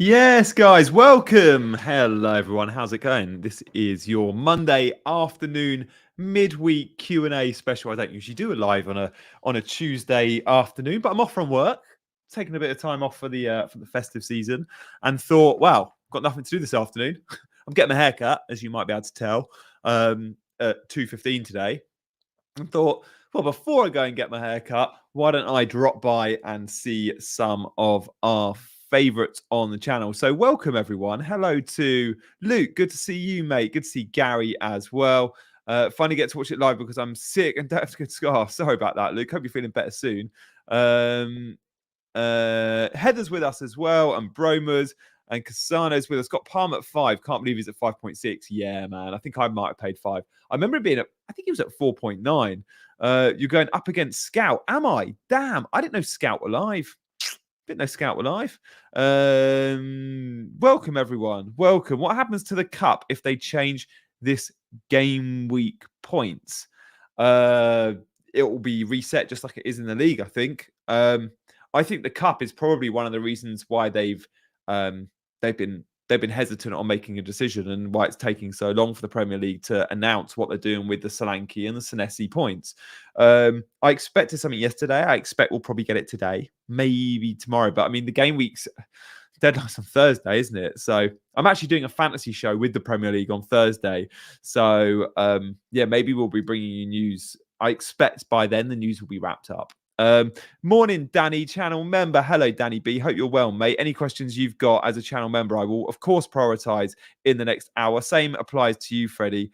Yes, guys, welcome. Hello, everyone. How's it going? This is your Monday afternoon midweek Q&A special. I don't usually do a live on a Tuesday afternoon, but I'm off from work, taking a bit of time off for the festive season, and thought, wow, got nothing to do this afternoon. I'm getting my hair cut, as you might be able to tell, at 2:15 today, and thought, well, before I go and get my hair cut, why don't I drop by and see some of our favorites on the channel? So welcome, everyone. Hello to Luke. Good to see you, mate. Good to see Gary as well. Finally get to watch it live because I'm sick and don't have to go to school. Sorry about that, Luke. Hope you're feeling better soon. Heather's with us as well, and Broma's and Casano's with us. Got Palm at 5. Can't believe he's at 5.6. Yeah, man. I think I might have paid 5. I remember it being at, I think he was at 4.9. You're going up against Scout. Am I? Damn. I didn't know Scout were live. Didn't know Scout were live. Welcome, everyone. Welcome. What happens to the cup if they change this game week points? It will be reset just like it is in the league, I think. I think the cup is probably one of the reasons why they've been hesitant on making a decision and why it's taking so long for the Premier League to announce what they're doing with the Solanke and the Senesi points. I expected something yesterday. I expect we'll probably get it today, maybe tomorrow. But I mean, the game week's deadline's on Thursday, isn't it? So I'm actually doing a fantasy show with the Premier League on Thursday. So yeah, maybe we'll be bringing you news. I expect by then the news will be wrapped up. Morning, Danny, channel member. Hello, Danny B. Hope you're well, mate. Any questions you've got as a channel member, I will, of course, prioritize in the next hour. Same applies to you, Freddie.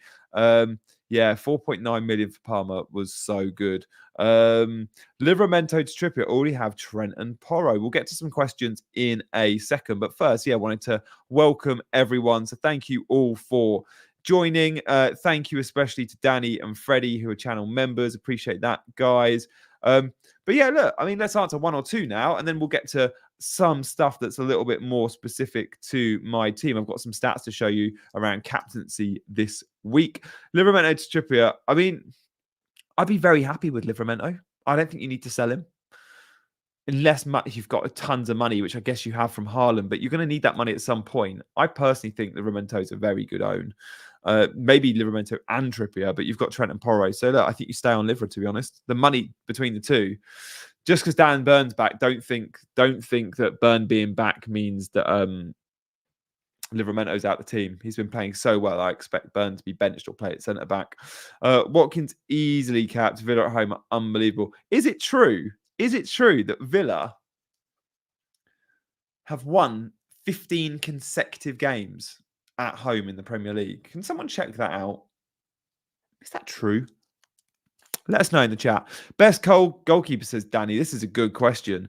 Yeah, 4.9 million for Palmer was so good. Livramento to Trippier already have Trent and Porro. We'll get to some questions in a second. But first, yeah, I wanted to welcome everyone. So thank you all for joining. Thank you especially to Danny and Freddie, who are channel members. Appreciate that, guys. But yeah, look, I mean, let's answer one or two now, and then we'll get to some stuff that's a little bit more specific to my team. I've got some stats to show you around captaincy this week. Livramento to Trippier. I mean, I'd be very happy with Livramento. I don't think you need to sell him. Unless you've got tons of money, which I guess you have from Haaland, but you're going to need that money at some point. I personally think Livramento is a very good own. Maybe Livramento and Trippier, but you've got Trent and Porro. So look, I think you stay on Livra, to be honest. The money between the two. Just because Dan Burn's back, don't think that Burn being back means that Livramento's out the team. He's been playing so well. I expect Burn to be benched or play at centre back. Watkins easily capped. Villa at home, unbelievable. Is it true? Is it true that Villa have won 15 consecutive games at home in the Premier League? Can someone check that out? Is that true? Let us know in the chat. Best goalkeeper, says Danny. This is a good question.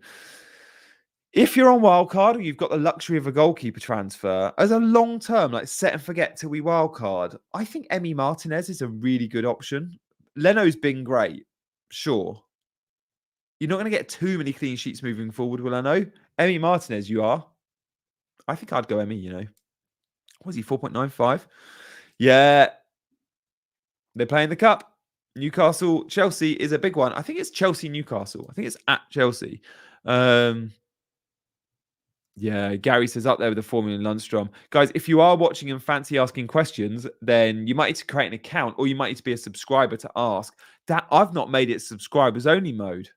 If you're on wildcard or you've got the luxury of a goalkeeper transfer, as a long term, like set and forget till we wildcard, I think Emi Martinez is a really good option. Leno's been great, sure. You're not going to get too many clean sheets moving forward, will I know? Emi Martinez, you are. I think I'd go Emi, you know. Was he 4.95? Yeah. They're playing the cup. Newcastle, Chelsea is a big one. I think it's Chelsea, Newcastle. I think it's at Chelsea. Yeah, Gary says up there with the Formula in Lundstrom. Guys, if you are watching and fancy asking questions, then you might need to create an account or you might need to be a subscriber to ask. That I've not made it subscribers only mode.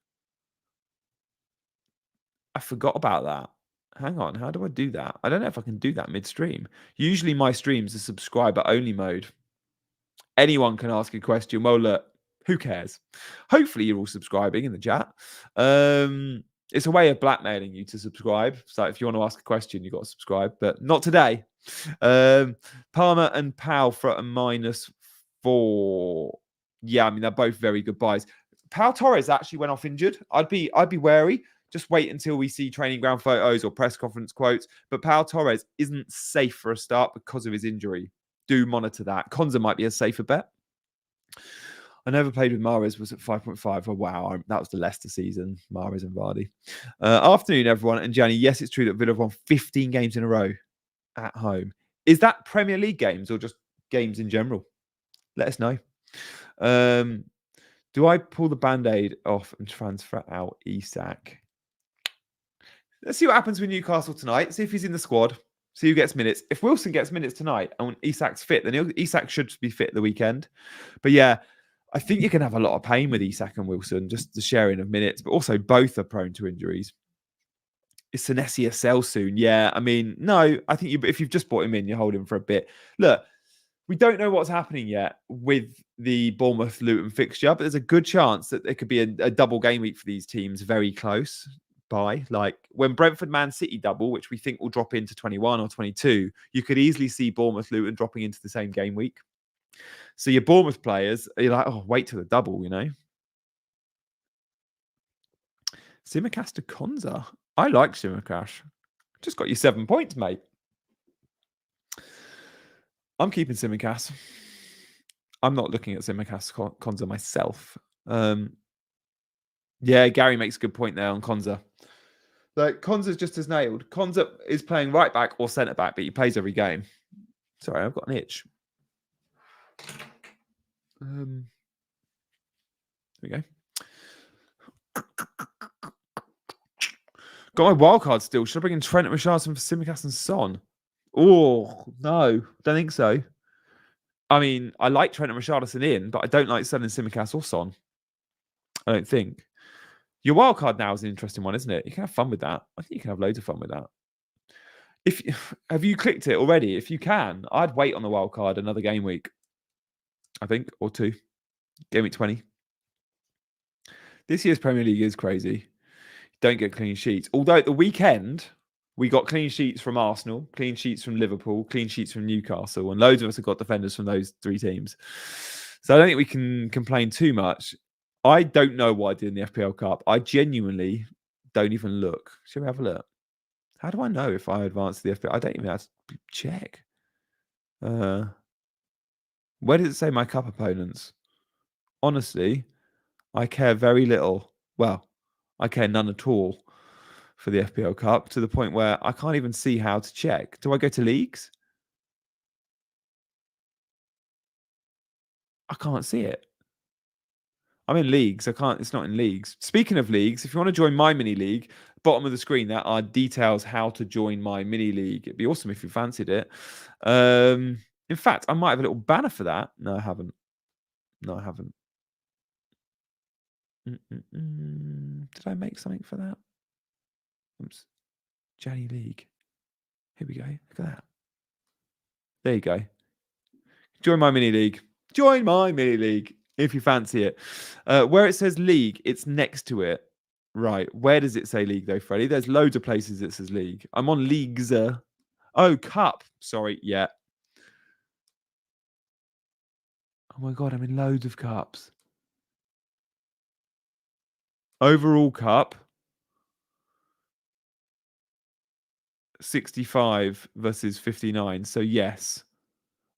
I forgot about that. Hang on, how do I do that? I don't know if I can do that midstream. Usually my streams are subscriber only mode. Anyone can ask a question. Well, look, who cares? Hopefully you're all subscribing in the chat. It's a way of blackmailing you to subscribe. So if you want to ask a question, you've got to subscribe, but not today. Palmer and Powell for a -4. Yeah, I mean, they're both very good buys. Pau Torres actually went off injured. I'd be wary. Just wait until we see training ground photos or press conference quotes. But Pau Torres isn't safe for a start because of his injury. Do monitor that. Konza might be a safer bet. I never played with Mahrez, was at 5.5. Oh, wow. That was the Leicester season, Mahrez and Vardy. Afternoon, everyone. And Gianni, yes, it's true that Villa have won 15 games in a row at home. Is that Premier League games or just games in general? Let us know. Do I pull the Band-Aid off and transfer out Isak? Let's see what happens with Newcastle tonight. See if he's in the squad. See who gets minutes. If Wilson gets minutes tonight and Isak's fit, then Isak should be fit the weekend. But yeah, I think you can have a lot of pain with Isak and Wilson, just the sharing of minutes, but also both are prone to injuries. Is Senesi a sell soon? Yeah, I mean, no, I think if you've just bought him in, you hold him for a bit. Look, we don't know what's happening yet with the Bournemouth-Luton fixture, but there's a good chance that there could be a double game week for these teams very close by. Like when Brentford-Man City double, which we think will drop into 21 or 22, you could easily see Bournemouth-Luton dropping into the same game week. So your Bournemouth players, you're like, oh, wait till the double, you know? Simicast to Konza. I like Simicast. Just got you 7 points, mate. I'm keeping Simicast. I'm not looking at Simicast Konza myself. Yeah, Gary makes a good point there on Konza. Like, Konza's just as nailed. Konza is playing right back or centre back, but he plays every game. Sorry, I've got an itch. There we go. Got my wild card still. Should I bring in Trent and Richarlison for Simicast and Son? Oh, no. Don't think so. I mean, I like Trent and Richarlison in, but I don't like selling Simicast or Son. I don't think. Your wild card now is an interesting one, isn't it? You can have fun with that. I think you can have loads of fun with that. Have you clicked it already? If you can, I'd wait on the wild card another game week. I think, or 2. Game week 20. This year's Premier League is crazy. Don't get clean sheets. Although at the weekend, we got clean sheets from Arsenal, clean sheets from Liverpool, clean sheets from Newcastle, and loads of us have got defenders from those 3 teams. So I don't think we can complain too much. I don't know what I did in the FPL Cup. I genuinely don't even look. Shall we have a look? How do I know if I advance to the FPL? I don't even have to check. Where does it say my cup opponents? Honestly, I care very little. Well, I care none at all for the FPL Cup, to the point where I can't even see how to check. Do I go to leagues? I can't see it. I'm in leagues. I can't. It's not in leagues. Speaking of leagues, if you want to join my mini league, bottom of the screen, there are details how to join my mini league. It'd be awesome if you fancied it. In fact, I might have a little banner for that. No, I haven't. No, I haven't. Did I make something for that? Oops. Gianni League. Here we go. Look at that. There you go. Join my mini league. Join my mini league if you fancy it. Where it says league, it's next to it. Right. Where does it say league though, Freddie? There's loads of places it says league. I'm on leagues. Oh, cup. Sorry. Yeah. Oh my God. I'm in loads of cups. Overall cup. 65 versus 59. So yes,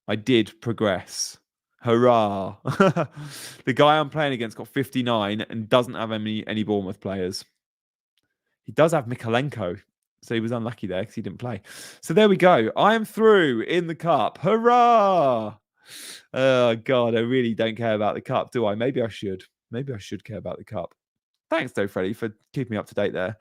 I did progress. Hurrah. The guy I'm playing against got 59 and doesn't have any Bournemouth players. He does have Mikalenko. So he was unlucky there because he didn't play. So there we go. I am through in the cup. Hurrah. Oh, God. I really don't care about the cup, do I? Maybe I should. Maybe I should care about the cup. Thanks, though, Freddie, for keeping me up to date there.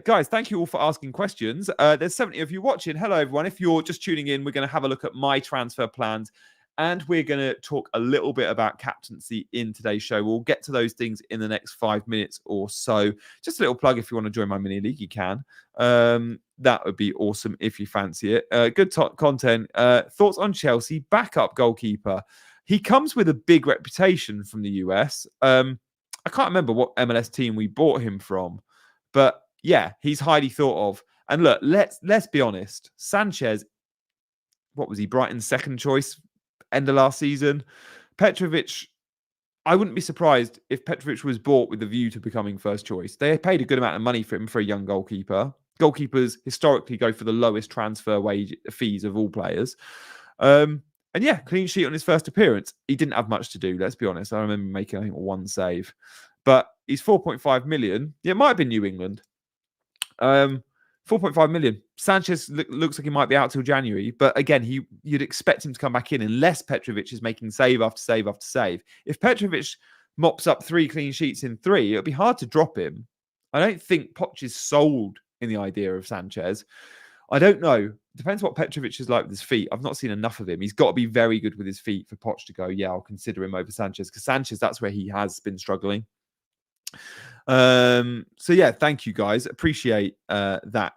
Guys, thank you all for asking questions. There's 70 of you watching. Hello, everyone. If you're just tuning in, we're going to have a look at my transfer plans. And we're going to talk a little bit about captaincy in today's show. We'll get to those things in the next 5 minutes or so. Just a little plug, if you want to join my mini league, you can. That would be awesome if you fancy it. Good content. Thoughts on Chelsea, backup goalkeeper. He comes with a big reputation from the US. I can't remember what MLS team we bought him from. But yeah, he's highly thought of. And look, let's be honest. Sanchez, what was he? Brighton's second choice end of last season. Petrovic, I wouldn't be surprised if Petrovic was bought with the view to becoming first choice. They paid a good amount of money for him for a young goalkeeper. Goalkeepers historically go for the lowest transfer wage fees of all players. And yeah, clean sheet on his first appearance. He didn't have much to do, let's be honest. I remember making, I think, 1 save. But he's 4.5 million. Yeah, it might have been New England. 4.5 million. Sanchez looks like he might be out till January. But again, you'd expect him to come back in unless Petrovic is making save after save after save. If Petrovic mops up 3 clean sheets in 3, it'll be hard to drop him. I don't think Poch is sold in the idea of Sanchez. I don't know. Depends what Petrovic is like with his feet. I've not seen enough of him. He's got to be very good with his feet for Poch to go, yeah, I'll consider him over Sanchez, because Sanchez, that's where he has been struggling. So yeah, thank you guys. Appreciate that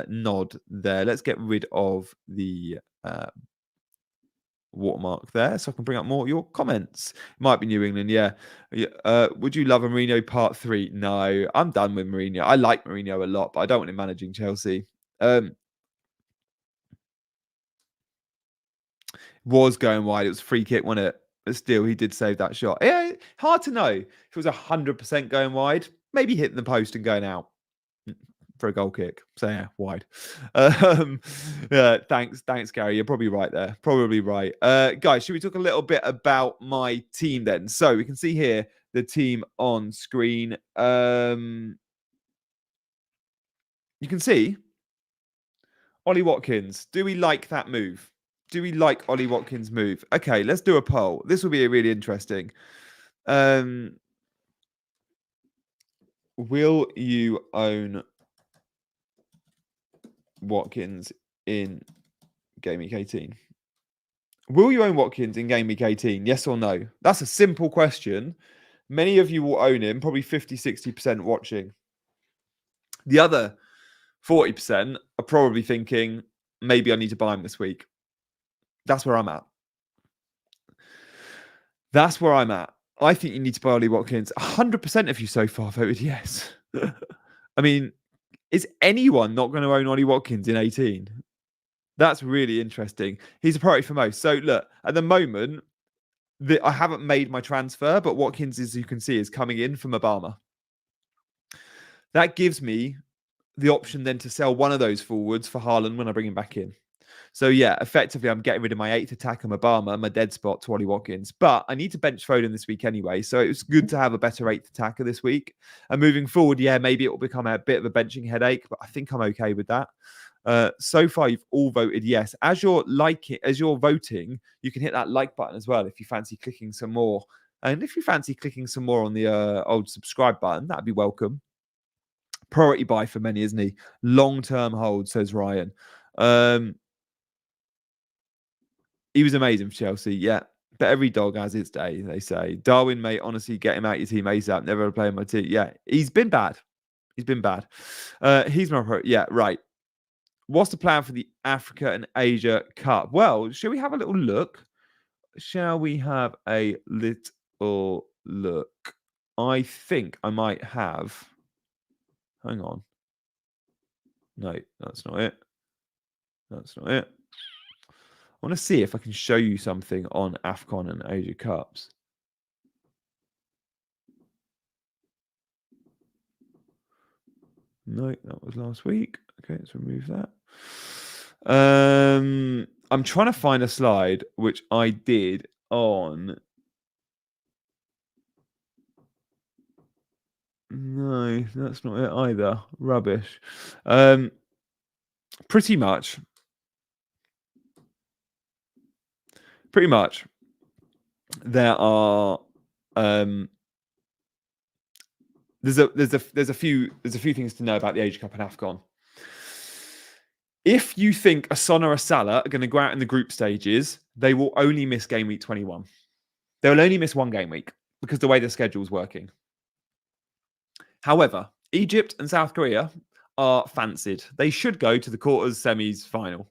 nod there. Let's get rid of the watermark there so I can bring up more of your comments. It might be New England, yeah. Would you love a Mourinho part 3? No, I'm done with Mourinho. I like Mourinho a lot, but I don't want him managing Chelsea. Was going wide. It was a free kick, wasn't it? But still, he did save that shot. Yeah, hard to know. If it was 100% going wide, maybe hitting the post and going out for a goal kick. So yeah, wide. Yeah, thanks, Gary. You're probably right there. Probably right. Guys, should we talk a little bit about my team then? So we can see here the team on screen. You can see Ollie Watkins. Do we like that move? Do we like Ollie Watkins' move? Okay, let's do a poll. This will be really interesting. Will you own Watkins in Game Week 18? Will you own Watkins in Game Week 18? Yes or no? That's a simple question. Many of you will own him, probably 50, 60% watching. The other 40% are probably thinking, maybe I need to buy him this week. That's where I'm at. That's where I'm at. I think you need to buy Ollie Watkins. 100% of you so far voted yes. I mean, is anyone not going to own Ollie Watkins in 18? That's really interesting. He's a priority for most. So look, at the moment, I haven't made my transfer, but Watkins, as you can see, is coming in from Obama. That gives me the option then to sell one of those forwards for Haaland when I bring him back in. So yeah, effectively, I'm getting rid of my 8th attacker, Obama, my dead spot to Ollie Watkins. But I need to bench Foden this week anyway, so it was good to have a better 8th attacker this week. And moving forward, yeah, maybe it will become a bit of a benching headache, but I think I'm okay with that. So far, you've all voted yes. As you're voting, you can hit that like button as well if you fancy clicking some more. And if you fancy clicking some more on the old subscribe button, that'd be welcome. Priority buy for many, isn't he? Long-term hold, says Ryan. He was amazing for Chelsea, yeah. But every dog has its day, they say. Darwin, mate, honestly, get him out your team ASAP. Never play in my team. Yeah, he's been bad. He's been bad. He's my pro. Yeah, right. What's the plan for the Africa and Asia Cup? Well, shall we have a little look? Shall we have a little look? I think I might have... Hang on. No, that's not it. That's not it. I want to see if I can show you something on AFCON and Asia Cups. No, that was last week. Okay, let's remove that. I'm trying to find a slide which I did on... No, that's not it either. Rubbish. Pretty much. There are there's a few things to know about the Asia Cup and AFCON. If you think a Son or a Salah are going to go out in the group stages, they will only miss game week 21. They will only miss one game week because the way the schedule is working. However, Egypt and South Korea are fancied. They should go to the quarters, semis, final.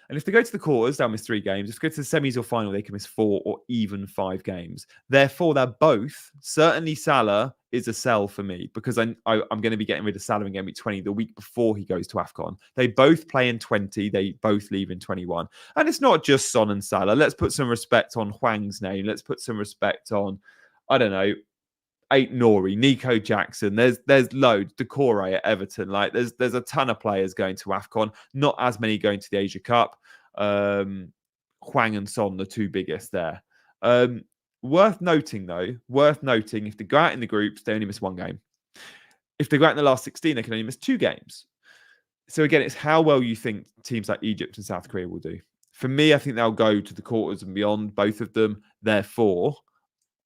And if they go to the quarters, they'll miss 3 games. If they go to the semis or final, they can miss 4 or even 5 games. Therefore, they're both, certainly Salah is a sell for me because I'm going to be getting rid of Salah in game week 20 the week before he goes to AFCON. They both play in 20. They both leave in 21. And it's not just Son and Salah. Let's put some respect on Hwang's name. Let's put some respect on, I don't know, Nori, Nico Jackson. There's loads. Decore at Everton. Like there's a ton of players going to AFCON. Not as many going to the Asia Cup. Hwang and Son, the 2 biggest there. Worth noting, if they go out in the groups, they only miss 1 game. If they go out in the last 16, they can only miss 2 games. So again, it's how well you think teams like Egypt and South Korea will do. For me, I think they'll go to the quarters and beyond, both of them. Therefore,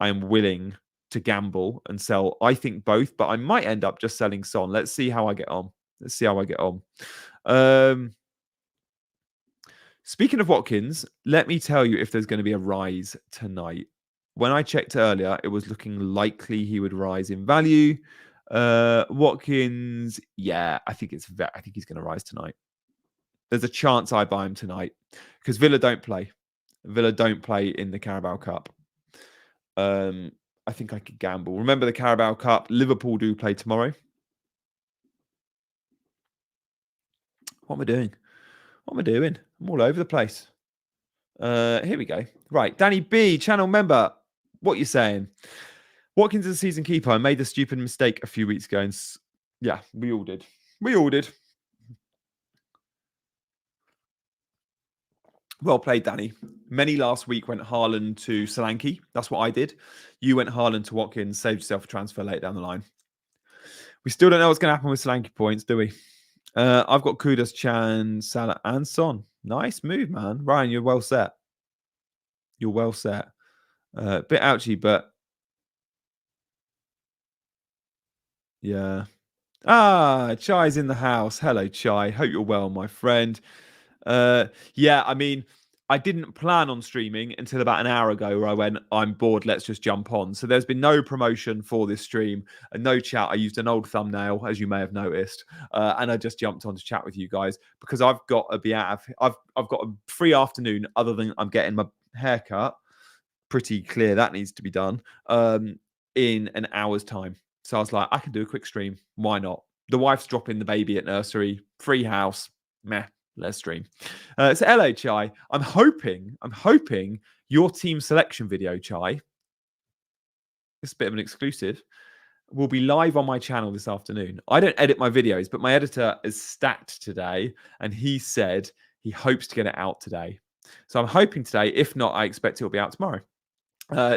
I am willing to gamble and sell, I think, both, but I might end up just selling Son. Let's see how I get on. Let's see how I get on. Speaking of Watkins, let me tell you if there's going to be a rise tonight. When I checked earlier, it was looking likely he would rise in value. Watkins, yeah, I think he's going to rise tonight. There's a chance I buy him tonight because Villa don't play. Villa don't play in the Carabao Cup. I think I could gamble. Remember the Carabao Cup? Liverpool do play tomorrow. What am I doing? What am I doing? I'm all over the place. Here we go. Right, Danny B, channel member. What you saying? Watkins is a season keeper. I made the stupid mistake a few weeks ago. And yeah, we all did. We all did. Well played, Danny. Many last week went Haaland to Solanke. That's what I did. You went Haaland to Watkins, saved yourself a transfer late down the line. We still don't know what's going to happen with Solanke points, do we? I've got Kudus, Chan, Salah, and Son. Nice move, man. Ryan, you're well set. You're well set. Bit ouchy, but yeah. Ah, Chai's in the house. Hello, Chai. Hope you're well, my friend. Yeah, I mean, I didn't plan on streaming until about an hour ago where I went, I'm bored, let's just jump on. So there's been no promotion for this stream and no chat. I used an old thumbnail, as you may have noticed, and I just jumped on to chat with you guys because I've got to be out of, I've got a free afternoon other than I'm getting my haircut. Pretty clear that needs to be done in an hour's time. So I was like, I can do a quick stream. Why not? The wife's dropping the baby at nursery, free house, meh. Let's stream. So hello, Chai. I'm hoping your team selection video, Chai, it's a bit of an exclusive, will be live on my channel this afternoon. I don't edit my videos, but my editor is stacked today, and he said he hopes to get it out today. So I'm hoping today. If not, I expect it will be out tomorrow.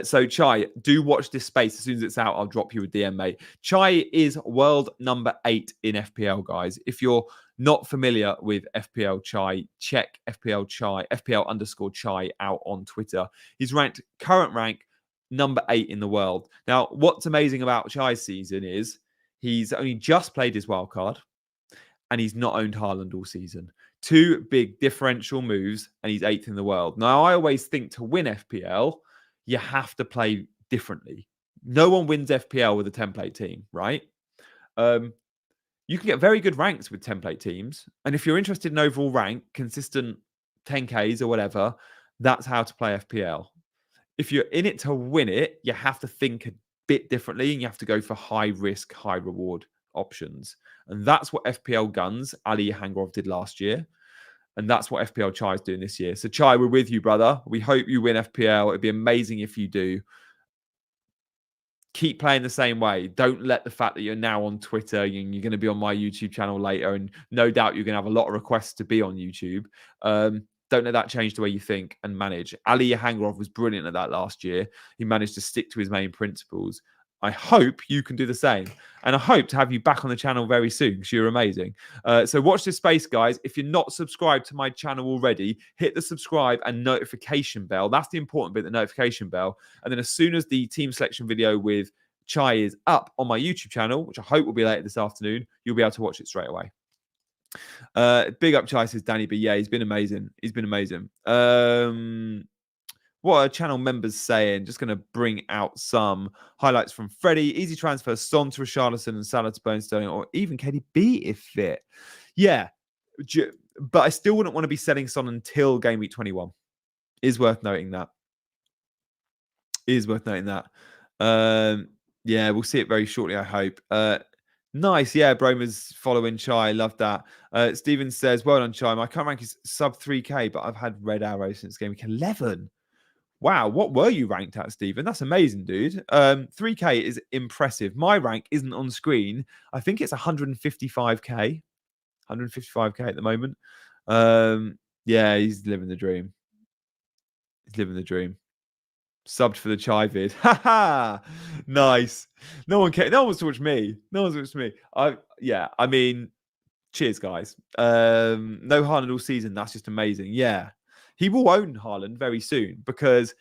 So Chai, do watch this space. As soon as it's out, I'll drop you a DM, mate. Chai is world number 8 in FPL, guys. If you're not familiar with FPL Chai, check FPL_Chai out on Twitter. He's ranked current rank number 8 in the world. Now, what's amazing about Chai's season is he's only just played his wild card and he's not owned Haaland all season. 2 big differential moves and he's 8th in the world. Now, I always think to win FPL, you have to play differently. No one wins FPL with a template team, right? You can get very good ranks with template teams. And if you're interested in overall rank, consistent 10Ks or whatever, that's how to play FPL. If you're in it to win it, you have to think a bit differently and you have to go for high risk, high reward options. And that's what FPL Guns, Ali Hangrov did last year. And that's what FPL Chai is doing this year. So Chai, we're with you, brother. We hope you win FPL. It'd be amazing if you do. Keep playing the same way. Don't let the fact that you're now on Twitter and you're going to be on my YouTube channel later, and no doubt you're going to have a lot of requests to be on YouTube. Don't let that change the way you think and manage. Ali Hangrov was brilliant at that last year. He managed to stick to his main principles. I hope you can do the same. And I hope to have you back on the channel very soon because you're amazing. So watch this space, guys. If you're not subscribed to my channel already, hit the subscribe and notification bell. That's the important bit, the notification bell. And then as soon as the team selection video with Chai is up on my YouTube channel, which I hope will be later this afternoon, you'll be able to watch it straight away. Big up Chai, says Danny, but yeah, he's been amazing. He's been amazing. What are channel members saying? Just going to bring out some highlights from Freddie. Easy transfer, Son to Richarlison and Salah to Bone Sterling, or even KDB if fit. Yeah, but I still wouldn't want to be selling Son until game week 21. Is worth noting that. Yeah, we'll see it very shortly, I hope. Nice. Yeah, Bromer's following Chai. Love that. Steven says, well done, Chai. My current rank is sub 3K, but I've had red arrow since game week 11. Wow, what were you ranked at, Stephen? That's amazing, dude. 3K is impressive. My rank isn't on screen. I think it's 155K. 155K at the moment. Yeah, he's living the dream. Subbed for the Chai vid. Ha! Nice. No one wants to watch me. I mean, cheers, guys. No Haaland all season. That's just amazing. Yeah. He will own Haaland very soon because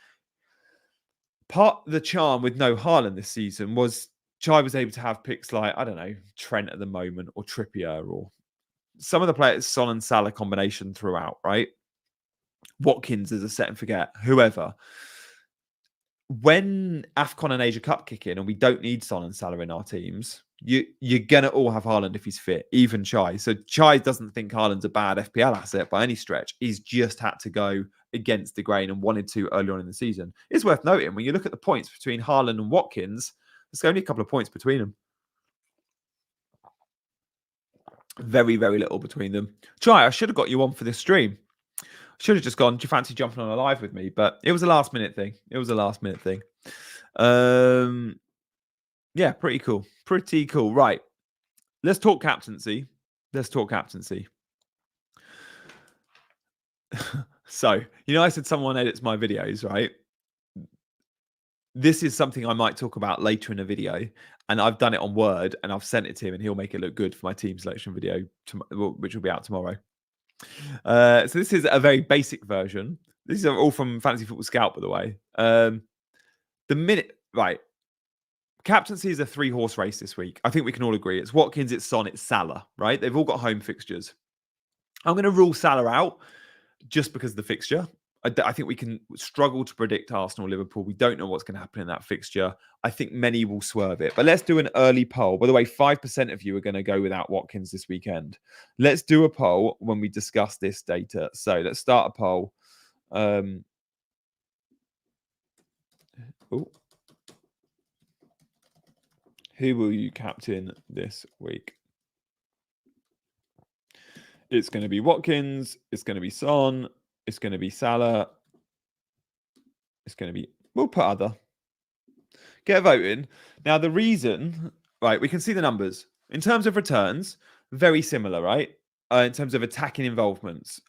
part of the charm with no Haaland this season was Chai was able to have picks like, I don't know, Trent at the moment, or Trippier, or some of the players, Son and Salah combination throughout, right? Watkins is a set and forget, whoever. When AFCON and Asia Cup kick in and we don't need Son and Salah in our teams, you're going to all have Haaland if he's fit, even Chai. So Chai doesn't think Haaland's a bad FPL asset by any stretch. He's just had to go against the grain and wanted to earlier on in the season. It's worth noting, when you look at the points between Haaland and Watkins, there's only a couple of points between them. Very, very little between them. Chai, I should have got you on for this stream. Should have just gone, do you fancy jumping on a live with me? But it was a last minute thing. Yeah, pretty cool. Pretty cool. Right. Let's talk captaincy. So, I said someone edits my videos, right? This is something I might talk about later in a video. And I've done it on Word and I've sent it to him and he'll make it look good for my team selection video, which will be out tomorrow. So this is a very basic version. These are all from Fantasy Football Scout, by the way. Captaincy is a 3-horse race this week. I think we can all agree. It's Watkins, it's Son, it's Salah, right? They've all got home fixtures. I'm going to rule Salah out just because of the fixture. I think we can struggle to predict Arsenal, Liverpool. We don't know what's going to happen in that fixture. I think many will swerve it. But let's do an early poll. By the way, 5% of you are going to go without Watkins this weekend. Let's do a poll when we discuss this data. So let's start a poll. Who will you captain this week? It's going to be Watkins. It's going to be Son. It's going to be Salah. It's going to be... We'll put other. Get a vote in. Now, the reason... Right, we can see the numbers. In terms of returns, very similar, right? In terms of attacking involvements.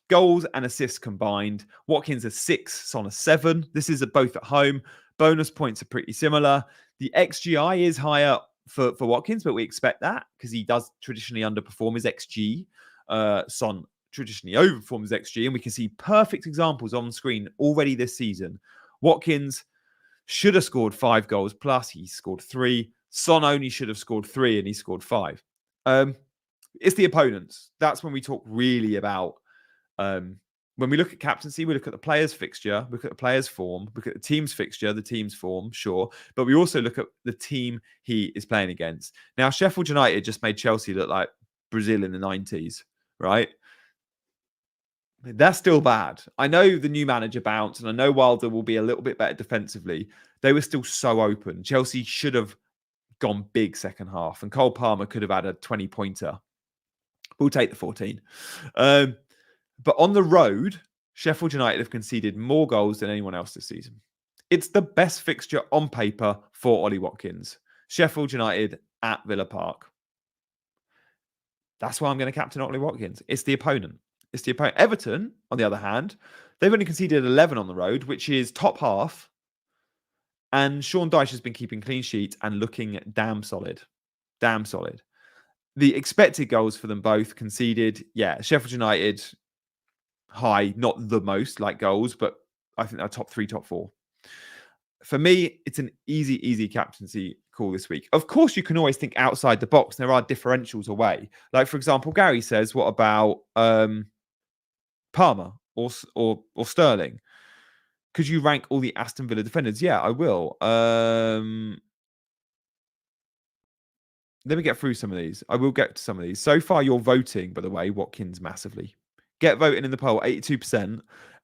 Goals and assists combined. Watkins a 6, Son a 7. This is both at home. Bonus points are pretty similar. The XGI is higher for Watkins, but we expect that because he does traditionally underperform his XG. Son traditionally overperforms XG, and we can see perfect examples on screen already this season. Watkins should have scored 5 goals plus. He scored 3. Son only should have scored 3, and he scored 5. It's the opponents. That's when we talk really about... when we look at captaincy, we look at the player's fixture, look at the player's form, look at the team's fixture, the team's form, sure. But we also look at the team he is playing against. Now, Sheffield United just made Chelsea look like Brazil in the 90s, right? That's still bad. I know the new manager bounced, and I know Wilder will be a little bit better defensively. They were still so open. Chelsea should have gone big second half, and Cole Palmer could have had a 20-pointer. We'll take the 14. But on the road, Sheffield United have conceded more goals than anyone else this season. It's the best fixture on paper for Ollie Watkins. Sheffield United at Villa Park. That's why I'm going to captain Ollie Watkins. It's the opponent. Everton, on the other hand, they've only conceded 11 on the road, which is top half. And Sean Dyche has been keeping clean sheets and looking damn solid. The expected goals for them both conceded, Sheffield United... high, not the most like goals, but I think they're top 3, top 4. For me, it's an easy captaincy call this week. Of course, you can always think outside the box. There are differentials away. Like, for example, Gary says, what about Palmer or Sterling? Could you rank all the Aston Villa defenders? Yeah, I will. Let me get through some of these. I will get to some of these. So far, you're voting, by the way, Watkins massively. Get voting in the poll, 82%.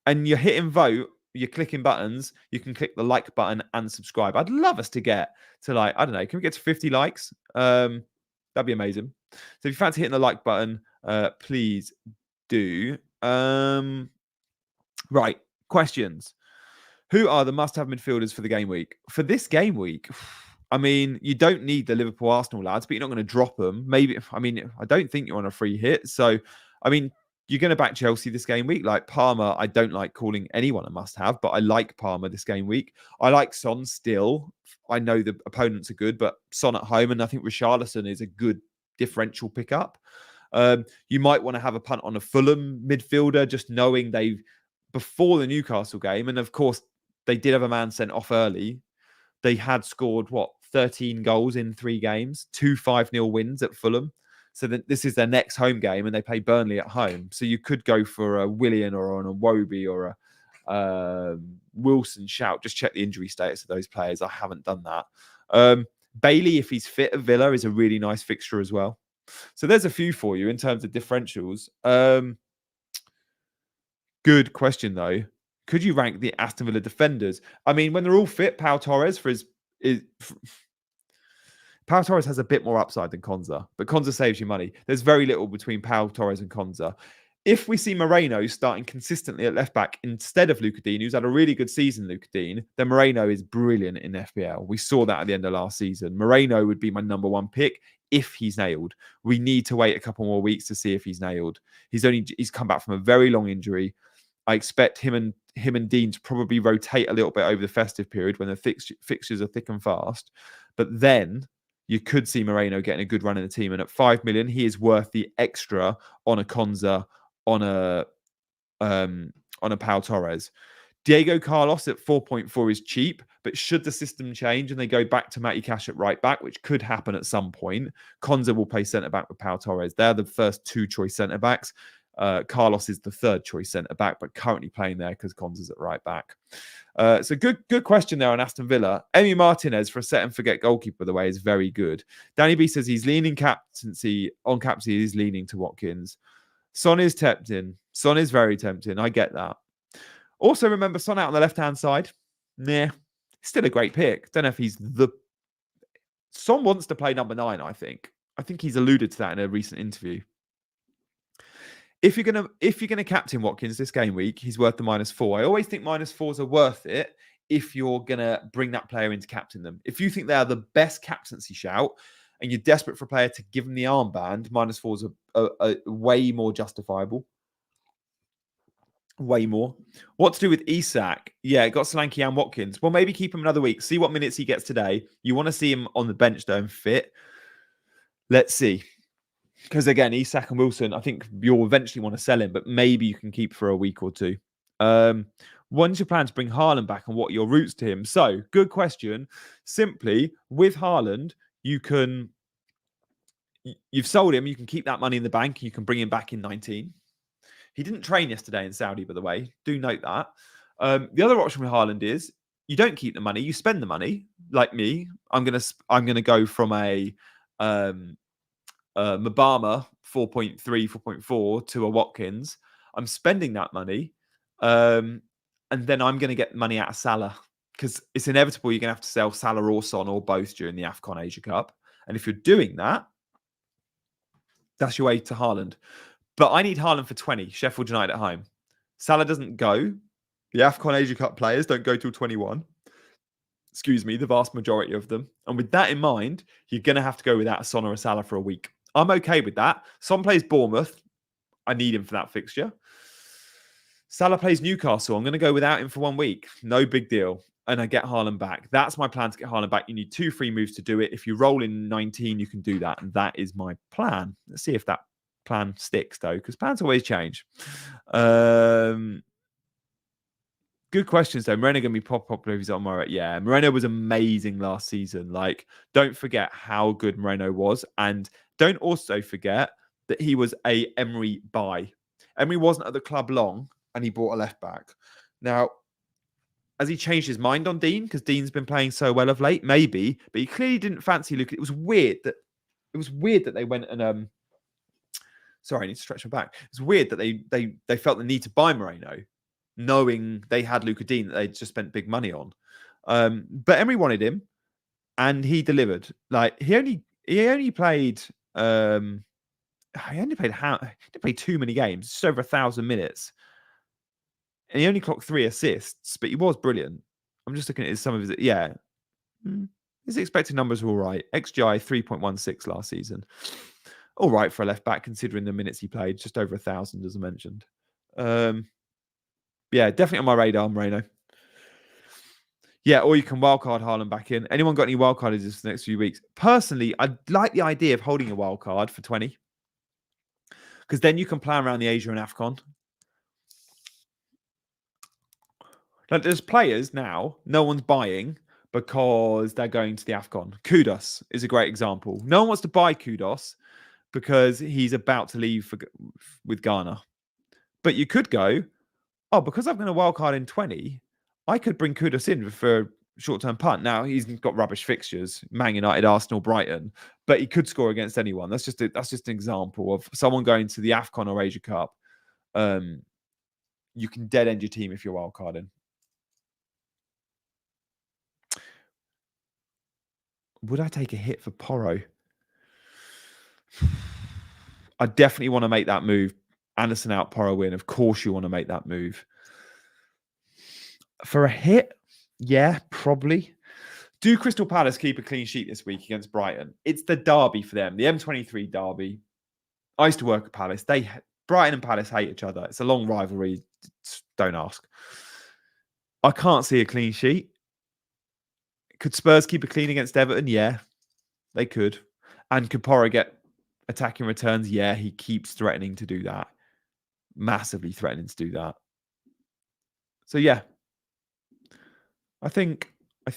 And you're hitting vote, you're clicking buttons. You can click the like button and subscribe. I'd love us to get to, like, I don't know, can we get to 50 likes? That'd be amazing. So if you fancy hitting the like button, please do. Right, questions. Who are the must-have midfielders for the game week? For this game week, I mean, you don't need the Liverpool-Arsenal lads, but you're not going to drop them. Maybe, I mean, I don't think you're on a free hit. So, I mean, you're going to back Chelsea this game week. Like Palmer, I don't like calling anyone a must-have, but I like Palmer this game week. I like Son still. I know the opponents are good, but Son at home, and I think Richarlison is a good differential pickup. You might want to have a punt on a Fulham midfielder, just knowing they've, before the Newcastle game, and of course, they did have a man sent off early. They had scored, 13 goals in 3 games, 2 5-0 wins at Fulham. So this is their next home game, and they play Burnley at home. So you could go for a Willian or an Iwobi or a Wilson shout. Just check the injury status of those players. I haven't done that. Bailey, if he's fit at Villa, is a really nice fixture as well. So there's a few for you in terms of differentials. Good question, though. Could you rank the Aston Villa defenders? I mean, when they're all fit, Pau Torres Pau Torres has a bit more upside than Konza, but Konza saves you money. There's very little between Pau Torres and Konza. If we see Moreno starting consistently at left back instead of Luca Dean, who's had a really good season, Luca Dean, then Moreno is brilliant in FPL. We saw that at the end of last season. Moreno would be my number 1 pick if he's nailed. We need to wait a couple more weeks to see if he's nailed. He's come back from a very long injury. I expect him and Dean to probably rotate a little bit over the festive period when the fixtures are thick and fast. But then you could see Moreno getting a good run in the team. And at 5 million, he is worth the extra on a Konza, on a Pau Torres. Diego Carlos at 4.4 is cheap, but should the system change and they go back to Matty Cash at right back, which could happen at some point, Konza will play centre back with Pau Torres. They're the first 2 choice centre backs. Carlos is the 3rd choice centre back, but currently playing there because Konza's at right back. So good question there on Aston Villa. Emi Martinez for a set and forget goalkeeper, by the way, is very good. Danny B says he's leaning captaincy. He's leaning to Watkins. Son is tempting. Son is very tempting. I get that. Also, remember Son out on the left-hand side. Nah, still a great pick. Don't know if he's the... Son wants to play number 9, I think. I think he's alluded to that in a recent interview. If you're gonna captain Watkins this game week, he's worth the -4. I always think -4s are worth it if you're gonna bring that player in to captain them. If you think they are the best captaincy shout and you're desperate for a player to give them the armband, -4s are way more justifiable. Way more. What to do with Isak? Yeah, got Solanke and Watkins. Well, maybe keep him another week. See what minutes he gets today. You want to see him on the bench, though, and fit. Let's see. Because, again, Isak and Wilson, I think you'll eventually want to sell him, but maybe you can keep for a week or 2. When's your plan to bring Haaland back and what are your routes to him? So, good question. Simply, with Haaland, you've sold him. You can keep that money in the bank. You can bring him back in 19. He didn't train yesterday in Saudi, by the way. Do note that. The other option with Haaland is you don't keep the money, you spend the money. Like me, I'm gonna go from a Mabama 4.3, 4.4 to a Watkins. I'm spending that money, and then I'm gonna get money out of Salah because it's inevitable you're gonna have to sell Salah or Son or both during the AFCON Asia Cup. And if you're doing that, that's your way to Haaland. But I need Haaland for 20, Sheffield United at home. Salah doesn't go. The AFCON Asia Cup players don't go till 21. Excuse me, the vast majority of them. And with that in mind, you're going to have to go without a Son or a Salah for a week. I'm okay with that. Son plays Bournemouth. I need him for that fixture. Salah plays Newcastle. I'm going to go without him for 1 week. No big deal. And I get Haaland back. That's my plan to get Haaland back. You need 2 free moves to do it. If you roll in 19, you can do that. And that is my plan. Let's see if that plan sticks, though, because plans always change. Good questions, though. Moreno going to be popular if he's on Moreno. Yeah, Moreno was amazing last season. Like, don't forget how good Moreno was. And don't also forget that he was a Emery buy. Emery wasn't at the club long, and he bought a left back. Now, has he changed his mind on Dean? Because Dean's been playing so well of late? Maybe. But he clearly didn't fancy Luke. It was weird that they went and... Sorry, I need to stretch my back. It's weird that they felt the need to buy Moreno, knowing they had Luca Dean that they'd just spent big money on. But Emery wanted him, and he delivered. Like he only played he didn't play too many games, just over 1,000 minutes, and he only clocked 3 assists. But he was brilliant. I'm just looking at some of his his expected numbers were all right. XGI 3.16 last season. All right for a left back, considering the minutes he played, just over 1,000, as I mentioned. Yeah, definitely on my radar, Moreno. Yeah, or you can wildcard Haaland back in. Anyone got any wildcard ideas for the next few weeks? Personally, I like the idea of holding a wildcard for 20, because then you can plan around the Asia and AFCON. Like, there's players now, no one's buying, because they're going to the AFCON. Kudos is a great example. No one wants to buy Kudos because he's about to leave with Ghana. But you could go, oh, because I've got a wild card in 20, I could bring Kudos in for a short-term punt. Now, he's got rubbish fixtures, Man United, Arsenal, Brighton, but he could score against anyone. That's just an example of someone going to the AFCON or Asia Cup. You can dead end your team if you're wild carding. Would I take a hit for Porro? I definitely want to make that move. Anderson out, Porro in. Of course you want to make that move. For a hit, yeah, probably. Do Crystal Palace keep a clean sheet this week against Brighton? It's the derby for them, the M23 derby. I used to work at Palace. Brighton and Palace hate each other. It's a long rivalry. Don't ask. I can't see a clean sheet. Could Spurs keep it clean against Everton? Yeah, they could. And could Porro get attacking returns? Yeah, he keeps threatening to do that. Massively threatening to do that. So yeah, I think I'd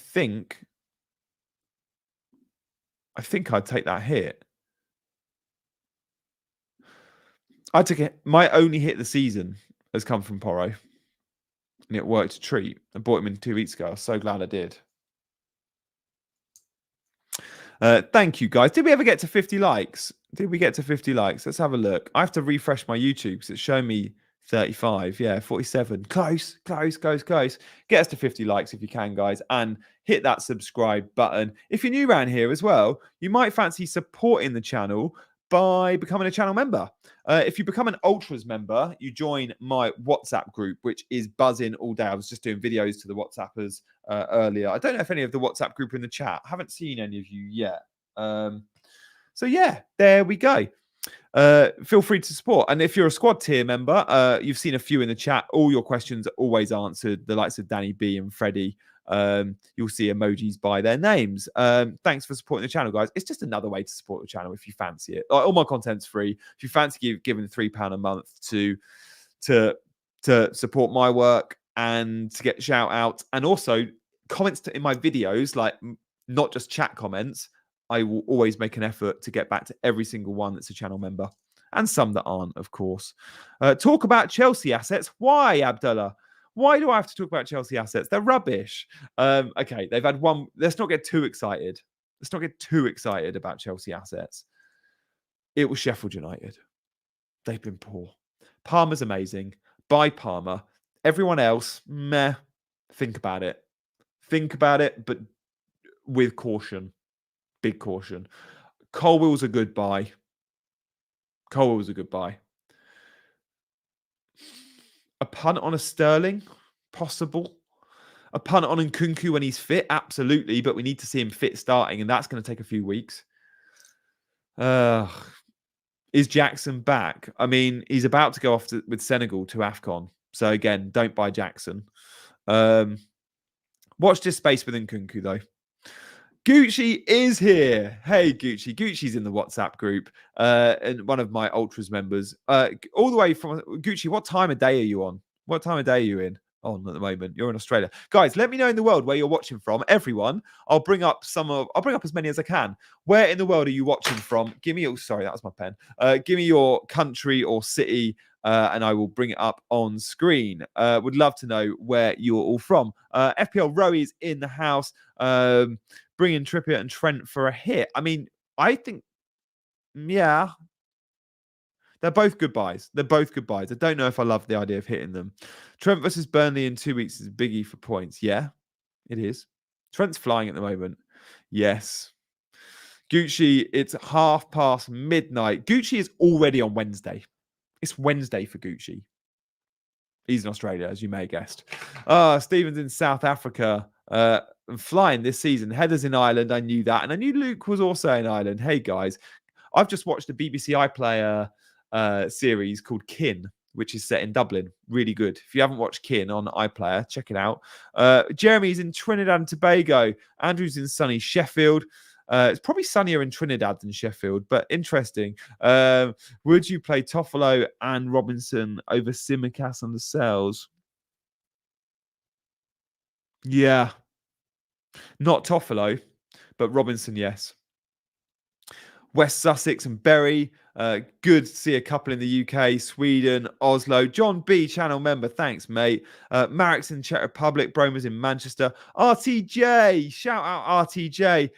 take that hit. I took it. My only hit of the season has come from Porro, and it worked a treat. I bought him in 2 weeks ago. I was so glad I did. Thank you, guys. Did we ever get to 50 likes? Did we get to 50 likes? Let's have a look. I have to refresh my YouTube because it's showing me 35. Yeah, 47. Close. Get us to 50 likes if you can, guys. And hit that subscribe button. If you're new around here as well, you might fancy supporting the channel by becoming a channel member. If you become an Ultras member, you join my WhatsApp group, which is buzzing all day. I was just doing videos to the WhatsAppers earlier. I don't know if any of the WhatsApp group are in the chat. I haven't seen any of you yet. So yeah, there we go. Feel free to support. And if you're a squad tier member, you've seen a few in the chat. All your questions are always answered. The likes of Danny B and Freddie. You'll see emojis by their names. Thanks for supporting the channel, guys. It's just another way to support the channel if you fancy it. Like, all my content's free. If you fancy giving £3 a month to support my work and to get shout out, and also comments in my videos, like not just chat comments, I will always make an effort to get back to every single one that's a channel member, and some that aren't, of course. Talk about Chelsea assets. Why, Abdullah? Why do I have to talk about Chelsea assets? They're rubbish. Okay, they've had one. Let's not get too excited. Let's not get too excited about Chelsea assets. It was Sheffield United. They've been poor. Palmer's amazing. Buy Palmer. Everyone else, meh. Think about it. Think about it, but with caution. Big caution. Colwell's a good buy. Colwell's a good buy. A punt on a Sterling? Possible. A punt on Nkunku when he's fit? Absolutely, but we need to see him fit starting, and that's going to take a few weeks. Is Jackson back? I mean, he's about to go off with Senegal to AFCON. So again, don't buy Jackson. Watch this space with Nkunku, though. Gucci is here. Hey, Gucci. Gucci's in the WhatsApp group, and one of my Ultras members. All the way from Gucci. What time of day are you on? What time of day are you on at the moment? You're in Australia, guys. Let me know in the world where you're watching from. Everyone, I'll bring up as many as I can. Where in the world are you watching from? Give me. Oh, sorry, that was my pen. Give me your country or city. And I will bring it up on screen. Would love to know where you're all from. FPL Rowie is in the house. Bringing Trippier and Trent for a hit. I mean, I think, yeah, they're both good buys. I don't know if I love the idea of hitting them. Trent versus Burnley in 2 weeks is a biggie for points. Yeah, it is. Trent's flying at the moment. Yes. Gucci, it's midnight. Gucci is already on Wednesday. It's Wednesday for Gucci. He's in Australia, as you may have guessed. Stephen's in South Africa. Flying this season. Heather's in Ireland. I knew that. And I knew Luke was also in Ireland. Hey, guys. I've just watched a BBC iPlayer series called Kin, which is set in Dublin. Really good. If you haven't watched Kin on iPlayer, check it out. Jeremy's in Trinidad and Tobago. Andrew's in sunny Sheffield. It's probably sunnier in Trinidad than Sheffield, but interesting. Would you play Toffolo and Robinson over Simicas and the Cells? Yeah. Not Toffolo, but Robinson, yes. West Sussex and Bury. Good to see a couple in the UK, Sweden, Oslo. John B, channel member. Thanks, mate. Marek's in Czech Republic. Broma's in Manchester. RTJ. Shout out RTJ.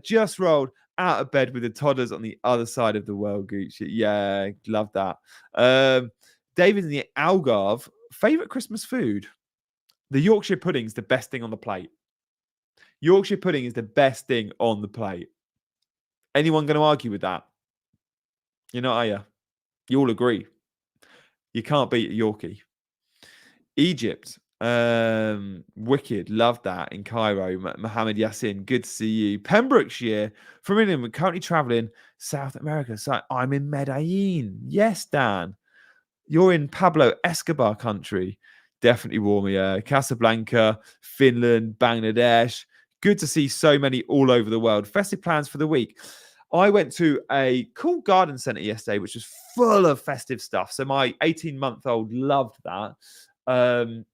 Just rolled out of bed with the toddlers on the other side of the world, Gucci. Yeah, love that. David in the Algarve. Favorite Christmas food? The Yorkshire pudding's the best thing on the plate. Yorkshire pudding is the best thing on the plate. Anyone going to argue with that? You're not, are you? You all agree. You can't beat a Yorkie. Egypt. Wicked. Love that in Cairo. Mohammed Yassin. Good to see you. Pembrokeshire. From England. We're currently traveling South America. So I'm in Medellin. Yes, Dan. You're in Pablo Escobar country. Definitely warmer. Yeah. Casablanca, Finland, Bangladesh. Good to see so many all over the world. Festive plans for the week. I went to a cool garden centre yesterday, which was full of festive stuff. So my 18-month-old loved that.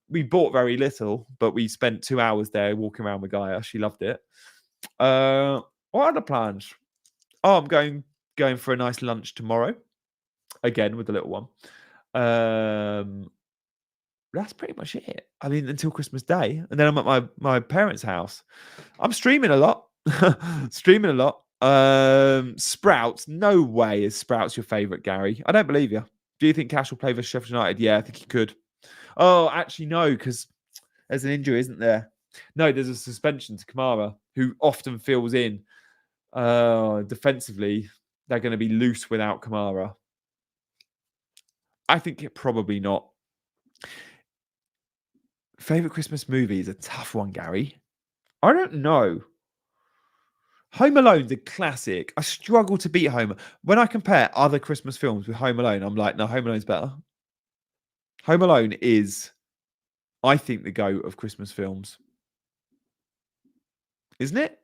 We bought very little, but we spent 2 hours there walking around with Gaia. She loved it. What other plans? Oh, I'm going for a nice lunch tomorrow. Again, with the little one. That's pretty much it. I mean, until Christmas Day. And then I'm at my parents' house. I'm streaming a lot. Sprouts. No way is Sprouts your favourite, Gary. I don't believe you. Do you think Cash will play for Sheffield United? Yeah, I think he could. Oh, actually, no, because there's an injury, isn't there? No, there's a suspension to Kamara, who often fills in. Defensively, they're going to be loose without Kamara. I think probably not. Favorite Christmas movie is a tough one, Gary. I don't know. Home Alone's a classic. I struggle to beat Home. When I compare other Christmas films with Home Alone, I'm like, no, Home Alone's better. Home Alone is, I think, the GOAT of Christmas films. Isn't it?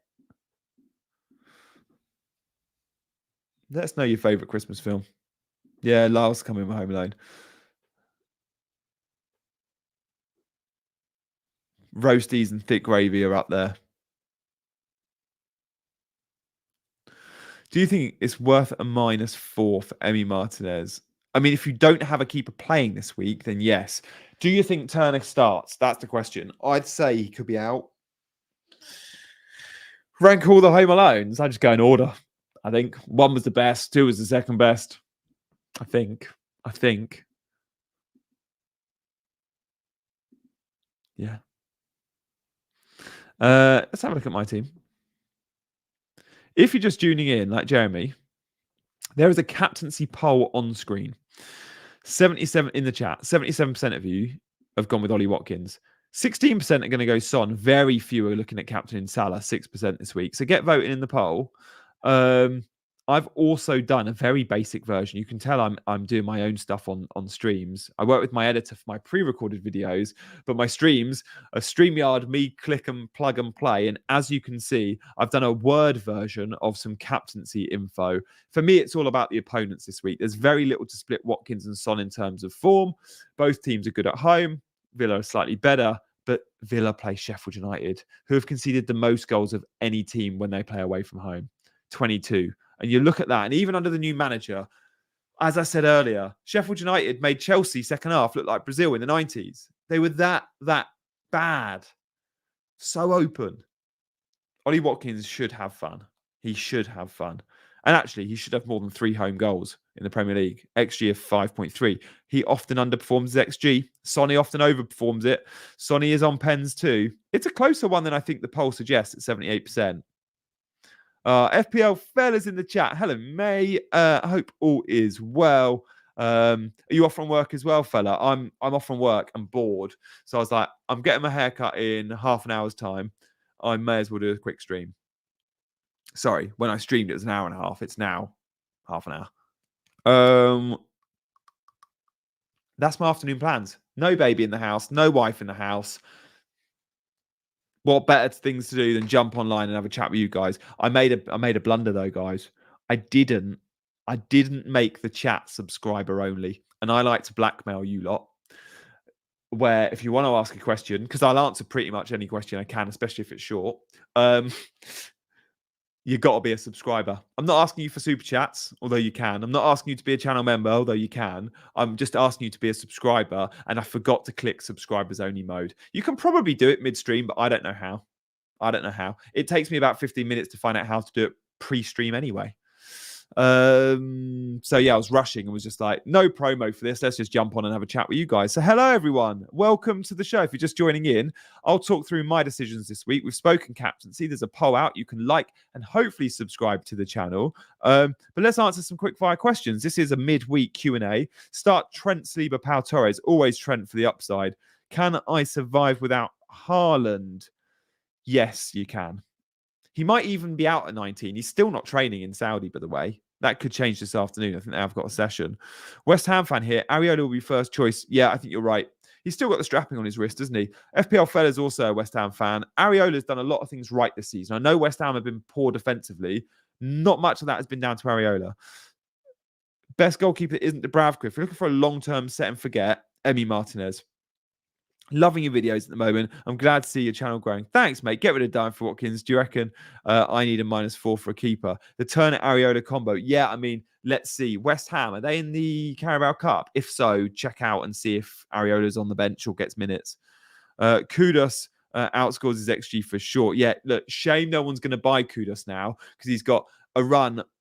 Let us know your favourite Christmas film. Yeah, Lars coming with Home Alone. Roasties and thick gravy are up there. Do you think it's worth a -4 for Emi Martinez? I mean, if you don't have a keeper playing this week, then yes. Do you think Turner starts? That's the question. I'd say he could be out. Rank all the Home Alones. I just go in order. I think 1 was the best, 2 was the second best. I think. Yeah. Let's have a look at my team. If you're just tuning in, like Jeremy, there is a captaincy poll on screen. 77 in the chat. 77% of you have gone with Ollie Watkins. 16% are going to go Son. Very few are looking at captain Salah. 6% this week. So get voting in the poll. I've also done a very basic version. You can tell I'm doing my own stuff on streams. I work with my editor for my pre-recorded videos, but my streams are StreamYard, me click and plug and play. And as you can see, I've done a Word version of some captaincy info. For me, it's all about the opponents this week. There's very little to split Watkins and Son in terms of form. Both teams are good at home. Villa are slightly better, but Villa play Sheffield United, who have conceded the most goals of any team when they play away from home, 22. And you look at that, and even under the new manager, as I said earlier, Sheffield United made Chelsea second half look like Brazil in the 90s. They were that bad. So open. Ollie Watkins should have fun. He should have fun. And actually, he should have more than 3 home goals in the Premier League. XG of 5.3. He often underperforms his XG. Sonny often overperforms it. Sonny is on pens too. It's a closer one than I think the poll suggests at 78%. FPL fellas in the chat. Hello, May. I hope all is well. Are you off from work as well, fella? I'm off from work. I'm bored. So I was like, I'm getting my haircut in half an hour's time. I may as well do a quick stream. Sorry, when I streamed, it was an hour and a half. It's now half an hour. That's my afternoon plans. No baby in the house. No wife in the house. What better things to do than jump online and have a chat with you guys? I made a blunder though, guys. I didn't make the chat subscriber only, and I like to blackmail you lot. where if you want to ask a question, because I'll answer pretty much any question I can, especially if it's short, you got to be a subscriber. I'm not asking you for super chats, although you can. I'm not asking you to be a channel member, although you can. I'm just asking you to be a subscriber, and I forgot to click subscribers only mode. You can probably do it midstream, but I don't know how. It takes me about 15 minutes to find out how to do it pre-stream anyway. So yeah, I was rushing and was just like, no promo for this. Let's just jump on and have a chat with you guys. So hello, everyone. Welcome to the show. If you're just joining in, I'll talk through my decisions this week. We've spoken captaincy. There's a poll out. You can like and hopefully subscribe to the channel. But let's answer some quick fire questions. This is a midweek Q&A. Start Trent, Saliba, Pau Torres. Always Trent for the upside. Can I survive without Haaland? Yes, you can. He might even be out at 19. He's still not training in Saudi, by the way. That could change this afternoon. I think they have got a session. West Ham fan here. Areola will be first choice. Yeah, I think you're right. He's still got the strapping on his wrist, doesn't he? FPL fella's also a West Ham fan. Areola's done a lot of things right this season. I know West Ham have been poor defensively. Not much of that has been down to Areola. Best goalkeeper isn't Dubravka. If you're looking for a long-term set and forget, Emi Martinez. Loving your videos at the moment. I'm glad to see your channel growing. Thanks, mate. Get rid of Diane for Watkins. Do you reckon I need a -4 for a keeper? The Turner Areola combo. Yeah, I mean, let's see. West Ham, are they in the Carabao Cup? If so, check out and see if Areola's on the bench or gets minutes. Kudos outscores his XG for sure. Yeah, look, shame no one's going to buy Kudos now because he's got a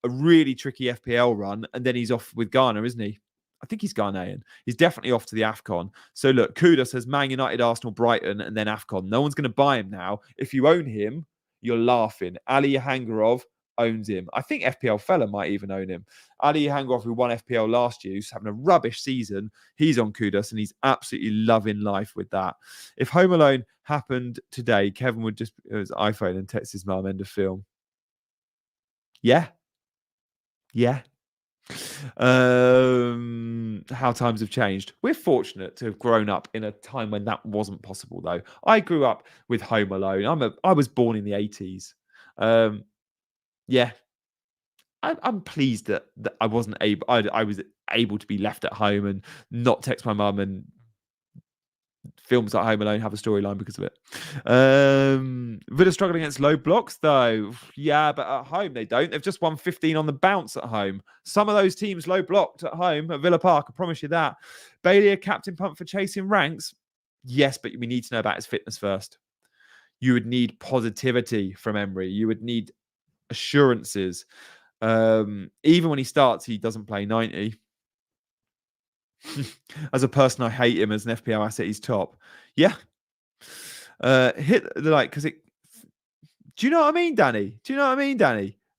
really tricky FPL run, and then he's off with Ghana, isn't he? I think he's Ghanaian. He's definitely off to the AFCON. So look, Kudos has Man United, Arsenal, Brighton, and then AFCON. No one's going to buy him now. If you own him, you're laughing. Ali Hangarov owns him. I think FPL fella might even own him. Ali Hangarov, who won FPL last year, who's having a rubbish season, he's on Kudos and he's absolutely loving life with that. If Home Alone happened today, Kevin would just it was iPhone and text his mum, end of film. Yeah. How times have changed. We're fortunate to have grown up in a time when that wasn't possible, though. I grew up with Home Alone. I was born in the 80s. Yeah, I'm pleased that I wasn't able. I was able to be left at home and not text my mum, and films like Home Alone have a storyline because of it. Villa struggle against low blocks, though. Yeah, but at home they don't. They've just won 15 on the bounce at home. Some of those teams low blocked at home at Villa Park, I promise you that. Bailey, a captain pumped for chasing ranks? Yes, but we need to know about his fitness first. You would need positivity from Emery. You would need assurances. Even when he starts, he doesn't play 90. As a person, I hate him. As an FPL asset, he's top. Yeah. Hit the like because it. Do you know what I mean, Danny?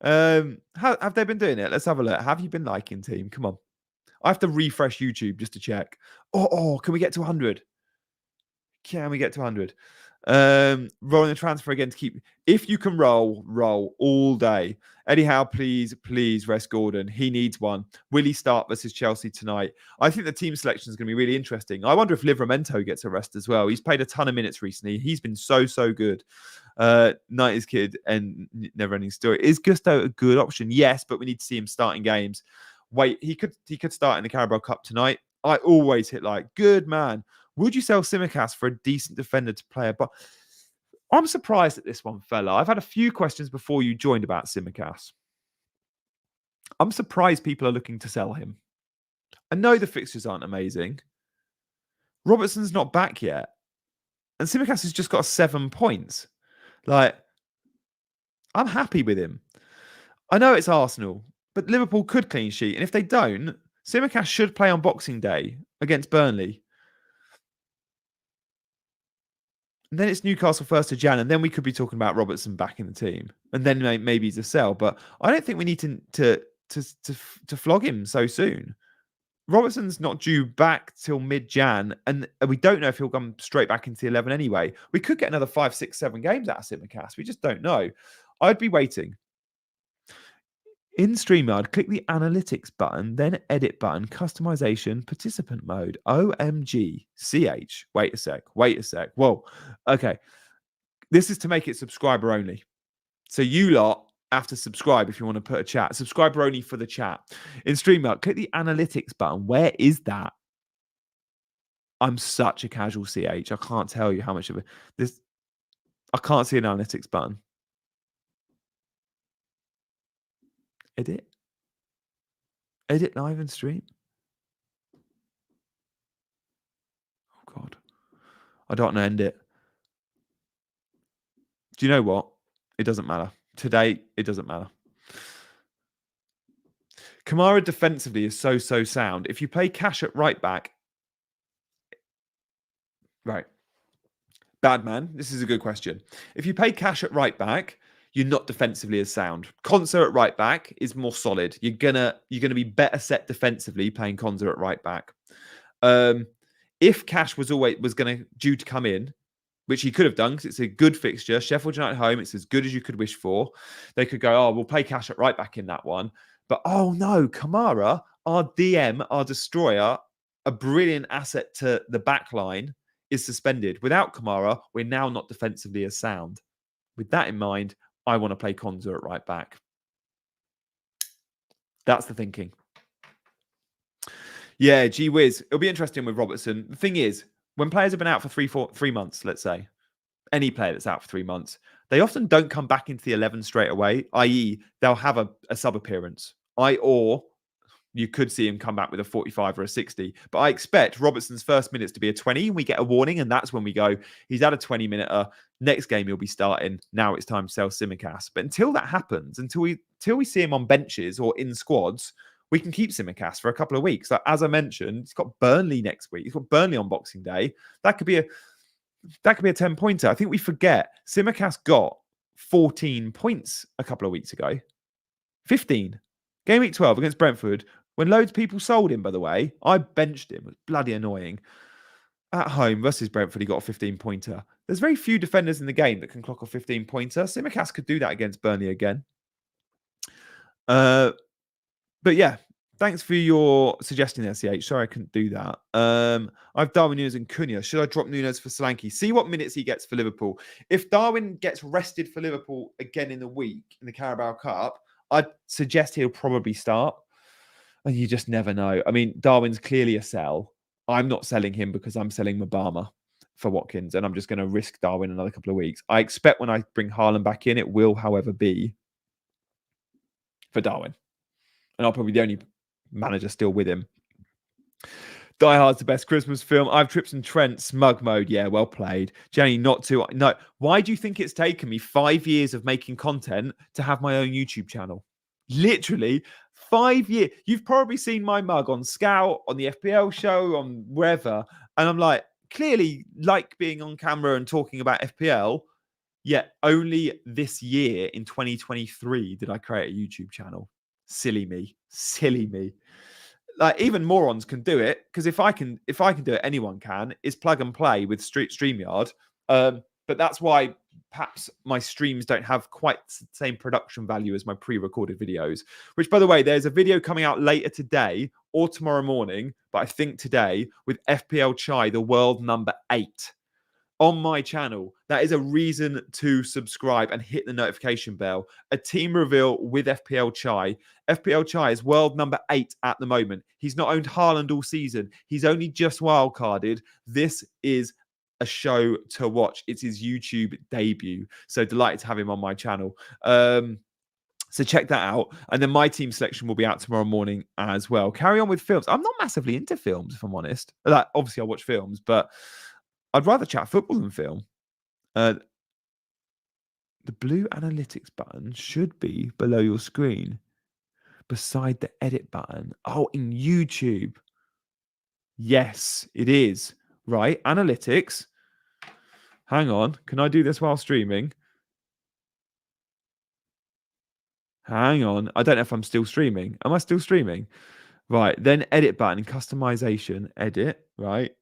Have they been doing it? Let's have a look. Have you been liking team? Come on. I have to refresh YouTube just to check. Oh, can we get to 100? Can we get to 100? Rolling the transfer again to keep. If you can roll all day. Eddie Howe, please rest Gordon. He needs one. Will he start versus Chelsea tonight? I think the team selection is going to be really interesting. I wonder if Livramento gets a rest as well. He's played a ton of minutes recently. He's been so good. 90s kid and never ending story. Is Gusto a good option? Yes, but we need to see him starting games. Wait, he could start in the Carabao Cup tonight. I always hit like, good man. Would you sell Tsimikas for a decent defender to play? But I'm surprised at this one, fella. I've had a few questions before you joined about Tsimikas. I'm surprised people are looking to sell him. I know the fixtures aren't amazing. Robertson's not back yet. And Tsimikas has just got 7 points. Like, I'm happy with him. I know it's Arsenal, but Liverpool could clean sheet. And if they don't, Tsimikas should play on Boxing Day against Burnley. And then it's Newcastle 1st of Jan, and then we could be talking about Robertson back in the team, and then maybe he's a sell. But I don't think we need to flog him so soon. Robertson's not due back till mid-Jan, and we don't know if he'll come straight back into the 11 anyway. We could get another 5, 6, 7 games out of Tsimikas. We just don't know. I'd be waiting. In StreamYard, click the analytics button, then edit button, customization, participant mode. OMG, CH. Wait a sec. Whoa. Okay. This is to make it subscriber only. So you lot have to subscribe if you want to put a chat. Subscriber only for the chat. In StreamYard, click the analytics button. Where is that? I'm such a casual CH. I can't tell you how much of it. This I can't see an analytics button. Edit. Edit live and stream. Oh God. I don't want to end it. Do you know what? It doesn't matter. Today, it doesn't matter. Kamara defensively is so sound. If you play Cash at right back, right. Bad man, this is a good question. If you play Cash at right back, you're not defensively as sound. Konsa at right back is more solid. You're gonna be better set defensively playing Konsa at right back. If Cash was due to come in, which he could have done because it's a good fixture, Sheffield United home, it's as good as you could wish for. They could go, oh, we'll play Cash at right back in that one. But oh no, Kamara, our DM, our destroyer, a brilliant asset to the back line, is suspended. Without Kamara, we're now not defensively as sound. With that in mind, I want to play Konza at right back. That's the thinking. Yeah, gee whiz. It'll be interesting with Robertson. The thing is, when players have been out for 3 months, let's say, any player that's out for 3 months, they often don't come back into the 11 straight away, i.e., they'll have a sub appearance. Or you could see him come back with a 45 or a 60. But I expect Robertson's first minutes to be a 20. We get a warning, and that's when we go, he's had a 20-minute. Next game, he'll be starting. Now it's time to sell Simicast. But until that happens, until we see him on benches or in squads, we can keep Simicast for a couple of weeks. Like, as I mentioned, he's got Burnley next week. He's got Burnley on Boxing Day. That could be a 10-pointer. I think we forget Simicast got 14 points a couple of weeks ago. 15. Game week 12 against Brentford. When loads of people sold him, by the way, I benched him. It was bloody annoying. At home versus Brentford, he got a 15-pointer. There's very few defenders in the game that can clock a 15-pointer. Simicast could do that against Burnley again. But yeah, thanks for your suggestion there, CH. Sorry I couldn't do that. I've Darwin Núñez and Cunha. Should I drop Núñez for Solanke? See what minutes he gets for Liverpool. If Darwin gets rested for Liverpool again in the week in the Carabao Cup, I'd suggest he'll probably start. And you just never know. I mean, Darwin's clearly a sell. I'm not selling him because I'm selling Mabama for Watkins, and I'm just going to risk Darwin another couple of weeks. I expect when I bring Haaland back in, it will, however, be for Darwin. And I'll probably be the only manager still with him. Die Hard's the best Christmas film. I've Trips and Trent, smug mode. Yeah, well played. Gianni, not to. No. Why do you think it's taken me 5 years of making content to have my own YouTube channel? Literally 5 years. You've probably seen my mug on Scout, on the FPL show, on wherever. And I'm like, clearly like being on camera and talking about FPL. Yet only this year in 2023 did I create a YouTube channel. Silly me. Silly me. Like, even morons can do it, because if I can do it, anyone can. It's plug and play with StreamYard. But that's why perhaps my streams don't have quite the same production value as my pre-recorded videos. Which, by the way, there's a video coming out later today or tomorrow morning, but I think today, with FPL Chai, the world number 8. On my channel. That is a reason to subscribe and hit the notification bell. A team reveal with FPL Chai. FPL Chai is world number 8 at the moment. He's not owned Haaland all season. He's only just wildcarded. This is a show to watch. It's his YouTube debut. So delighted to have him on my channel. So check that out. And then my team selection will be out tomorrow morning as well. Carry on with films. I'm not massively into films, if I'm honest. Like, obviously, I watch films, but I'd rather chat football than film. The blue analytics button should be below your screen, beside the edit button. Oh, in YouTube. Yes, it is. Right, analytics. Hang on. Can I do this while streaming? Hang on. I don't know if I'm still streaming. Am I still streaming? Right, then edit button, customization, edit, right?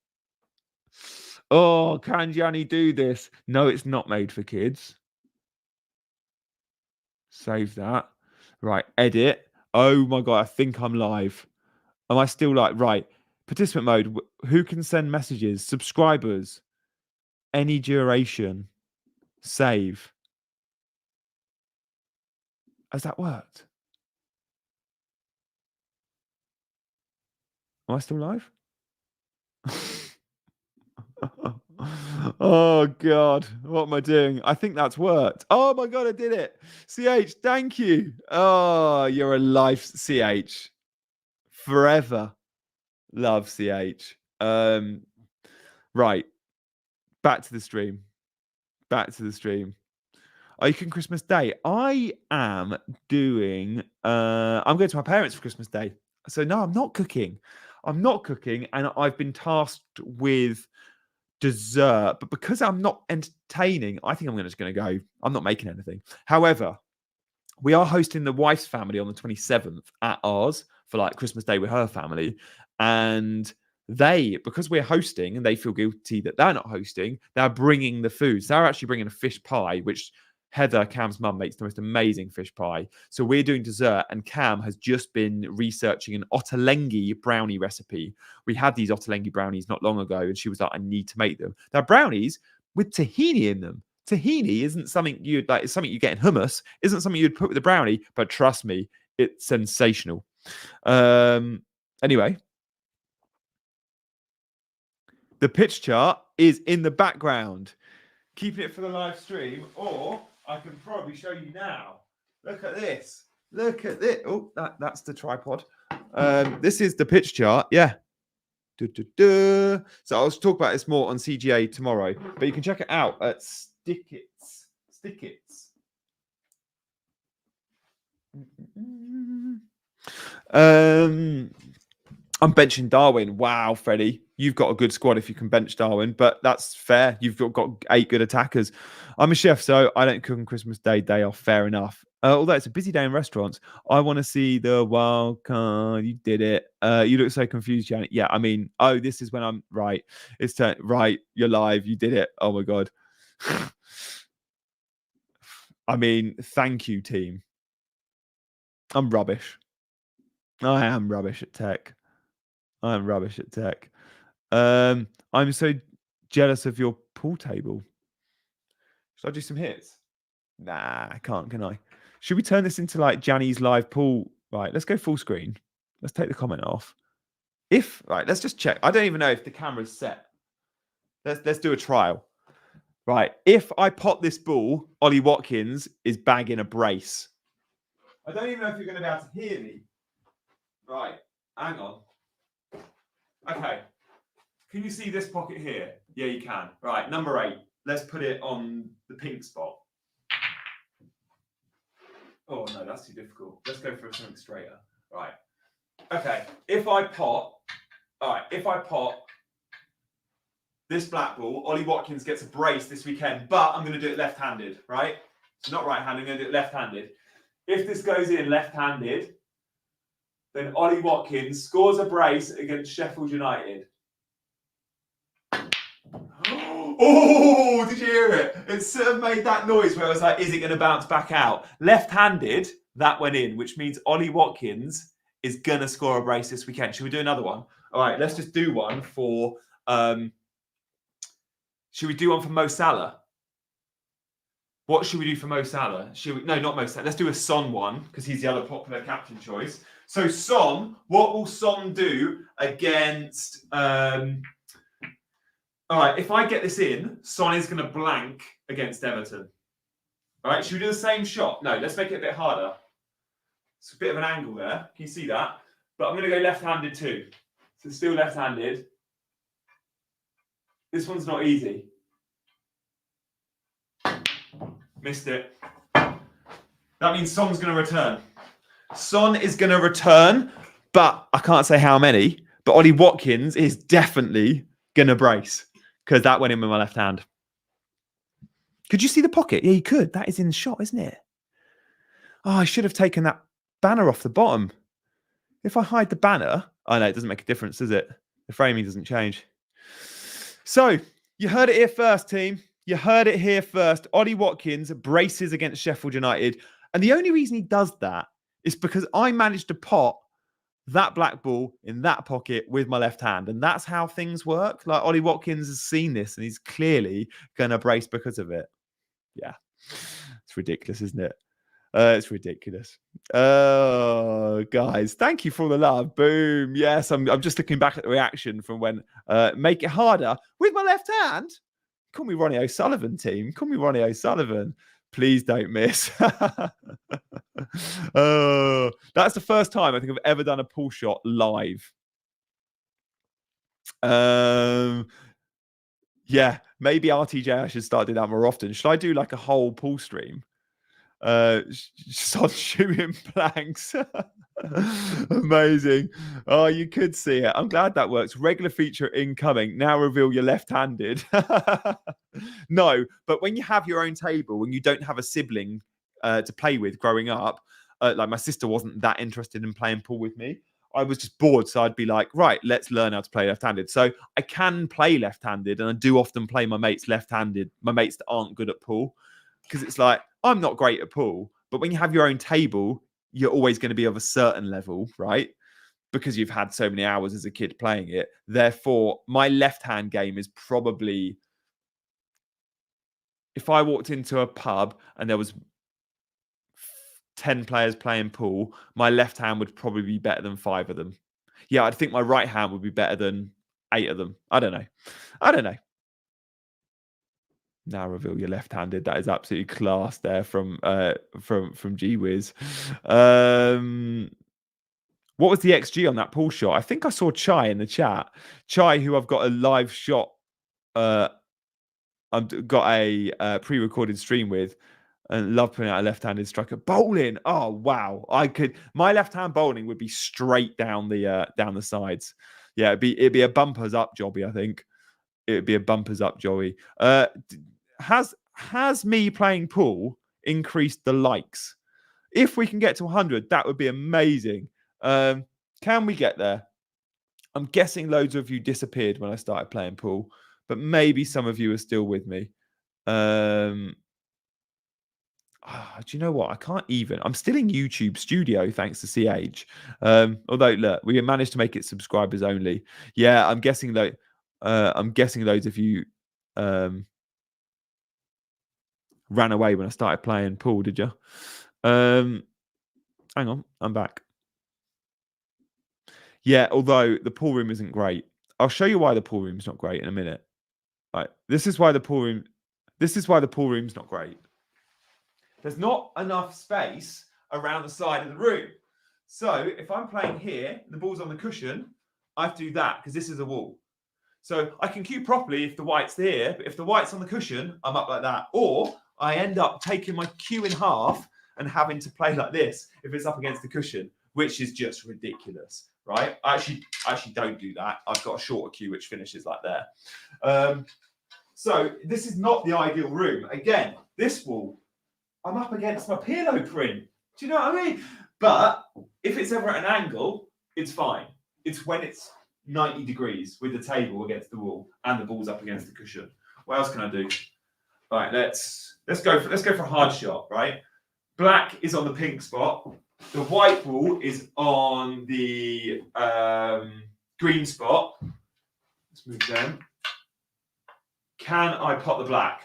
Oh, can Gianni do this? No, it's not made for kids. Save that. Right, edit. Oh my God, I think I'm live. Am I still live? Right. Participant mode. Who can send messages? Subscribers. Any duration. Save. Has that worked? Am I still live? Oh God, what am I doing? I think that's worked. Oh my God, I did it. CH, thank you. Oh, you're a life, CH. Forever. Love CH. Right. Back to the stream. Back to the stream. Are you cooking Christmas Day? I am doing I'm going to my parents for Christmas Day. So no, I'm not cooking. I'm not cooking, and I've been tasked with dessert, but because I'm not entertaining, I think I'm just going to go. I'm not making anything. However, we are hosting the wife's family on the 27th at ours for like Christmas Day with her family. And they, because we're hosting and they feel guilty that they're not hosting, they're bringing the foods. They're actually bringing a fish pie, which Heather, Cam's mum, makes the most amazing fish pie. So we're doing dessert, and Cam has just been researching an ottolenghi brownie recipe. We had these ottolenghi brownies not long ago, and she was like, I need to make them. They're brownies with tahini in them. Tahini isn't something you'd like, it's something you get in hummus, isn't something you'd put with a brownie, but trust me, it's sensational. Anyway, the pitch chart is in the background. Keeping it for the live stream, or I can probably show you now. Look at this. Look at this. Oh, that's the tripod. This is the pitch chart. Yeah. So I'll talk about this more on CGA tomorrow, but you can check it out at Stickits. I'm benching Darwin. Wow, Freddie, you've got a good squad if you can bench Darwin, but that's fair. You've got 8 good attackers. I'm a chef, so I don't cook on Christmas day off. Fair enough. Although it's a busy day in restaurants, I want to see the wild card. You did it. You look so confused, Gianni. Yeah, I mean, this is when I'm right. It's right. You're live. You did it. Oh my God. I mean, thank you, team. I'm rubbish. I am rubbish at tech. I'm rubbish at tech. I'm so jealous of your pool table. Should I do some hits? Nah, I can't, can I? Should we turn this into like Gianni's live pool? Right, let's go full screen. Let's take the comment off. Right, let's just check. I don't even know if the camera's set. Let's do a trial. Right, if I pot this ball, Ollie Watkins is bagging a brace. I don't even know if you're going to be able to hear me. Right, hang on. Okay. Can you see this pocket here? Yeah, you can. Right, number 8. Let's put it on the pink spot. Oh, no, that's too difficult. Let's go for something straighter. Right. Okay, if I pot this black ball, Ollie Watkins gets a brace this weekend, but I'm going to do it left-handed, right? So not right-handed, I'm going to do it left-handed. If this goes in left-handed, then Ollie Watkins scores a brace against Sheffield United. Oh, did you hear it? It sort of made that noise where I was like, is it going to bounce back out? Left-handed, that went in, which means Ollie Watkins is going to score a brace this weekend. Should we do another one? All right, let's just do one for... should we do one for Mo Salah? What should we do for Mo Salah? No, not Mo Salah. Let's do a Son one, because he's the other popular captain choice. So Son, what will Son do against... All right, if I get this in, Son is going to blank against Everton. All right, should we do the same shot? No, let's make it a bit harder. It's a bit of an angle there. Can you see that? But I'm going to go left-handed too. So still left-handed. This one's not easy. Missed it. That means Son's going to return. Son is going to return, but I can't say how many. But Ollie Watkins is definitely going to brace, because that went in with my left hand. Could you see the pocket? Yeah, you could. That is in the shot, isn't it? Oh, I should have taken that banner off the bottom. If I hide the banner... Oh, no, it doesn't make a difference, does it? The framing doesn't change. So, you heard it here first, team. You heard it here first. Ollie Watkins braces against Sheffield United. And the only reason he does that is because I managed to pot that black ball in that pocket with my left hand. And that's how things work. Like, Ollie Watkins has seen this and he's clearly going to brace because of it. Yeah. It's ridiculous, isn't it? It's ridiculous. Guys, thank you for the love. Boom. Yes, I'm just looking back at the reaction from when make it harder with my left hand. Call me Ronnie O'Sullivan, team. Call me Ronnie O'Sullivan. Please don't miss. That's the first time I think I've ever done a pull shot live. Yeah, maybe RTJ I should start doing that more often. Should I do like a whole pull stream? Start shooting blanks. Amazing. Oh, you could see it. I'm glad that works. Regular feature incoming. Now reveal you're left-handed. No, but when you have your own table, when you don't have a sibling to play with growing up, like my sister wasn't that interested in playing pool with me. I was just bored, so I'd be like, right, let's learn how to play left-handed. So I can play left-handed, and I do often play my mates left-handed, my mates that aren't good at pool, because it's like, I'm not great at pool, but when you have your own table, you're always going to be of a certain level, right? Because you've had so many hours as a kid playing it. Therefore, my left-hand game is probably, if I walked into a pub and there was 10 players playing pool, my left hand would probably be better than 5 of them. Yeah, I'd think my right hand would be better than 8 of them. I don't know. Now reveal you're left-handed. That is absolutely class there from GWiz. What was the XG on that pull shot? I think I saw Chai in the chat. Chai, who I've got a live shot, I've got a pre-recorded stream with, and love putting out a left-handed striker. Bowling. Oh wow, my left-hand bowling would be straight down the sides. Yeah, it'd be a bumpers up jobby. I think it'd be a bumpers up jobby. Has me playing pool increased the likes? If we can get to 100, that would be amazing. Can we get there? I'm guessing loads of you disappeared when I started playing pool, but maybe some of you are still with me. Do you know what? I can't even. I'm still in YouTube Studio thanks to CH. Although look, we managed to make it subscribers only. Yeah, I'm guessing loads of you ran away when I started playing pool. Did you? Hang on, I'm back. Yeah, although the pool room isn't great. I'll show you why the pool room's not great in a minute. Right, this is why the pool room's not great. There's not enough space around the side of the room. So if I'm playing here, the ball's on the cushion, I have to do that because this is a wall. So I can cue properly if the white's here, but if the white's on the cushion, I'm up like that. Or I end up taking my cue in half and having to play like this if it's up against the cushion, which is just ridiculous, right? I actually don't do that. I've got a shorter cue which finishes like there. So this is not the ideal room. Again, this wall, I'm up against my pillow print. Do you know what I mean? But if it's ever at an angle, it's fine. It's when it's 90 degrees with the table against the wall and the ball's up against the cushion. What else can I do? Right, let's go for a hard shot, right? Black is on the pink spot. The white ball is on the green spot. Let's move down. Can I pot the black?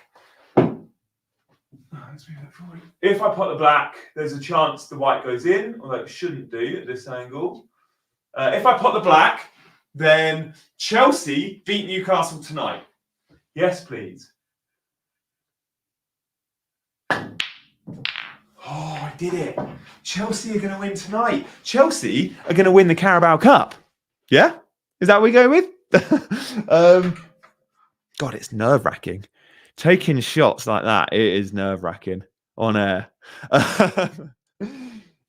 Let's move that forward. If I pot the black, there's a chance the white goes in, although it shouldn't do at this angle. If I pot the black, then Chelsea beat Newcastle tonight. Yes, please. Oh, I did it. Chelsea are going to win tonight. Chelsea are going to win the Carabao Cup. Yeah? Is that what we're going with? God, it's nerve-wracking. Taking shots like that, it is nerve-wracking on air.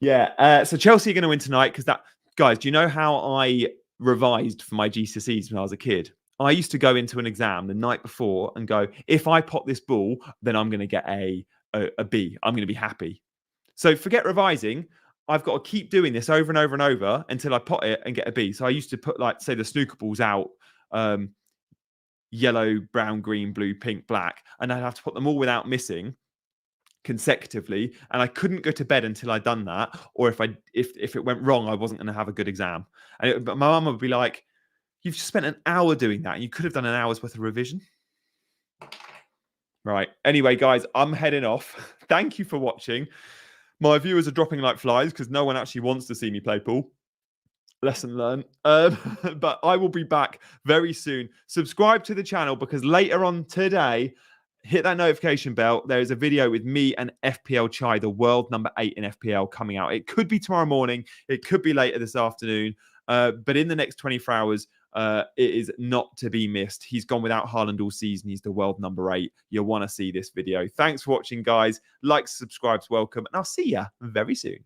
Yeah, so Chelsea are going to win tonight because that... Guys, do you know how I revised for my GCSEs when I was a kid? I used to go into an exam the night before and go, if I pot this ball, then I'm going to get a B. I'm going to be happy. So forget revising. I've got to keep doing this over and over and over until I pot it and get a B. So I used to put, like, say, the snooker balls out, yellow, brown, green, blue, pink, black, and I'd have to put them all without missing consecutively, and I couldn't go to bed until I'd done that, or if it went wrong, I wasn't going to have a good exam. But my mum would be like, you've just spent an hour doing that and you could have done an hour's worth of revision. Right, anyway guys, I'm heading off. Thank you for watching. My viewers are dropping like flies because no one actually wants to see me play pool. Lesson learned. But I will be back very soon. Subscribe to the channel because later on today, hit that notification bell. There is a video with me and FPL Chai, the world number 8 in FPL, coming out. It could be tomorrow morning. It could be later this afternoon. But in the next 24 hours, it is not to be missed. He's gone without Haaland all season. He's the world number 8. You'll want to see this video. Thanks for watching, guys. Like, subscribe's welcome. And I'll see you very soon.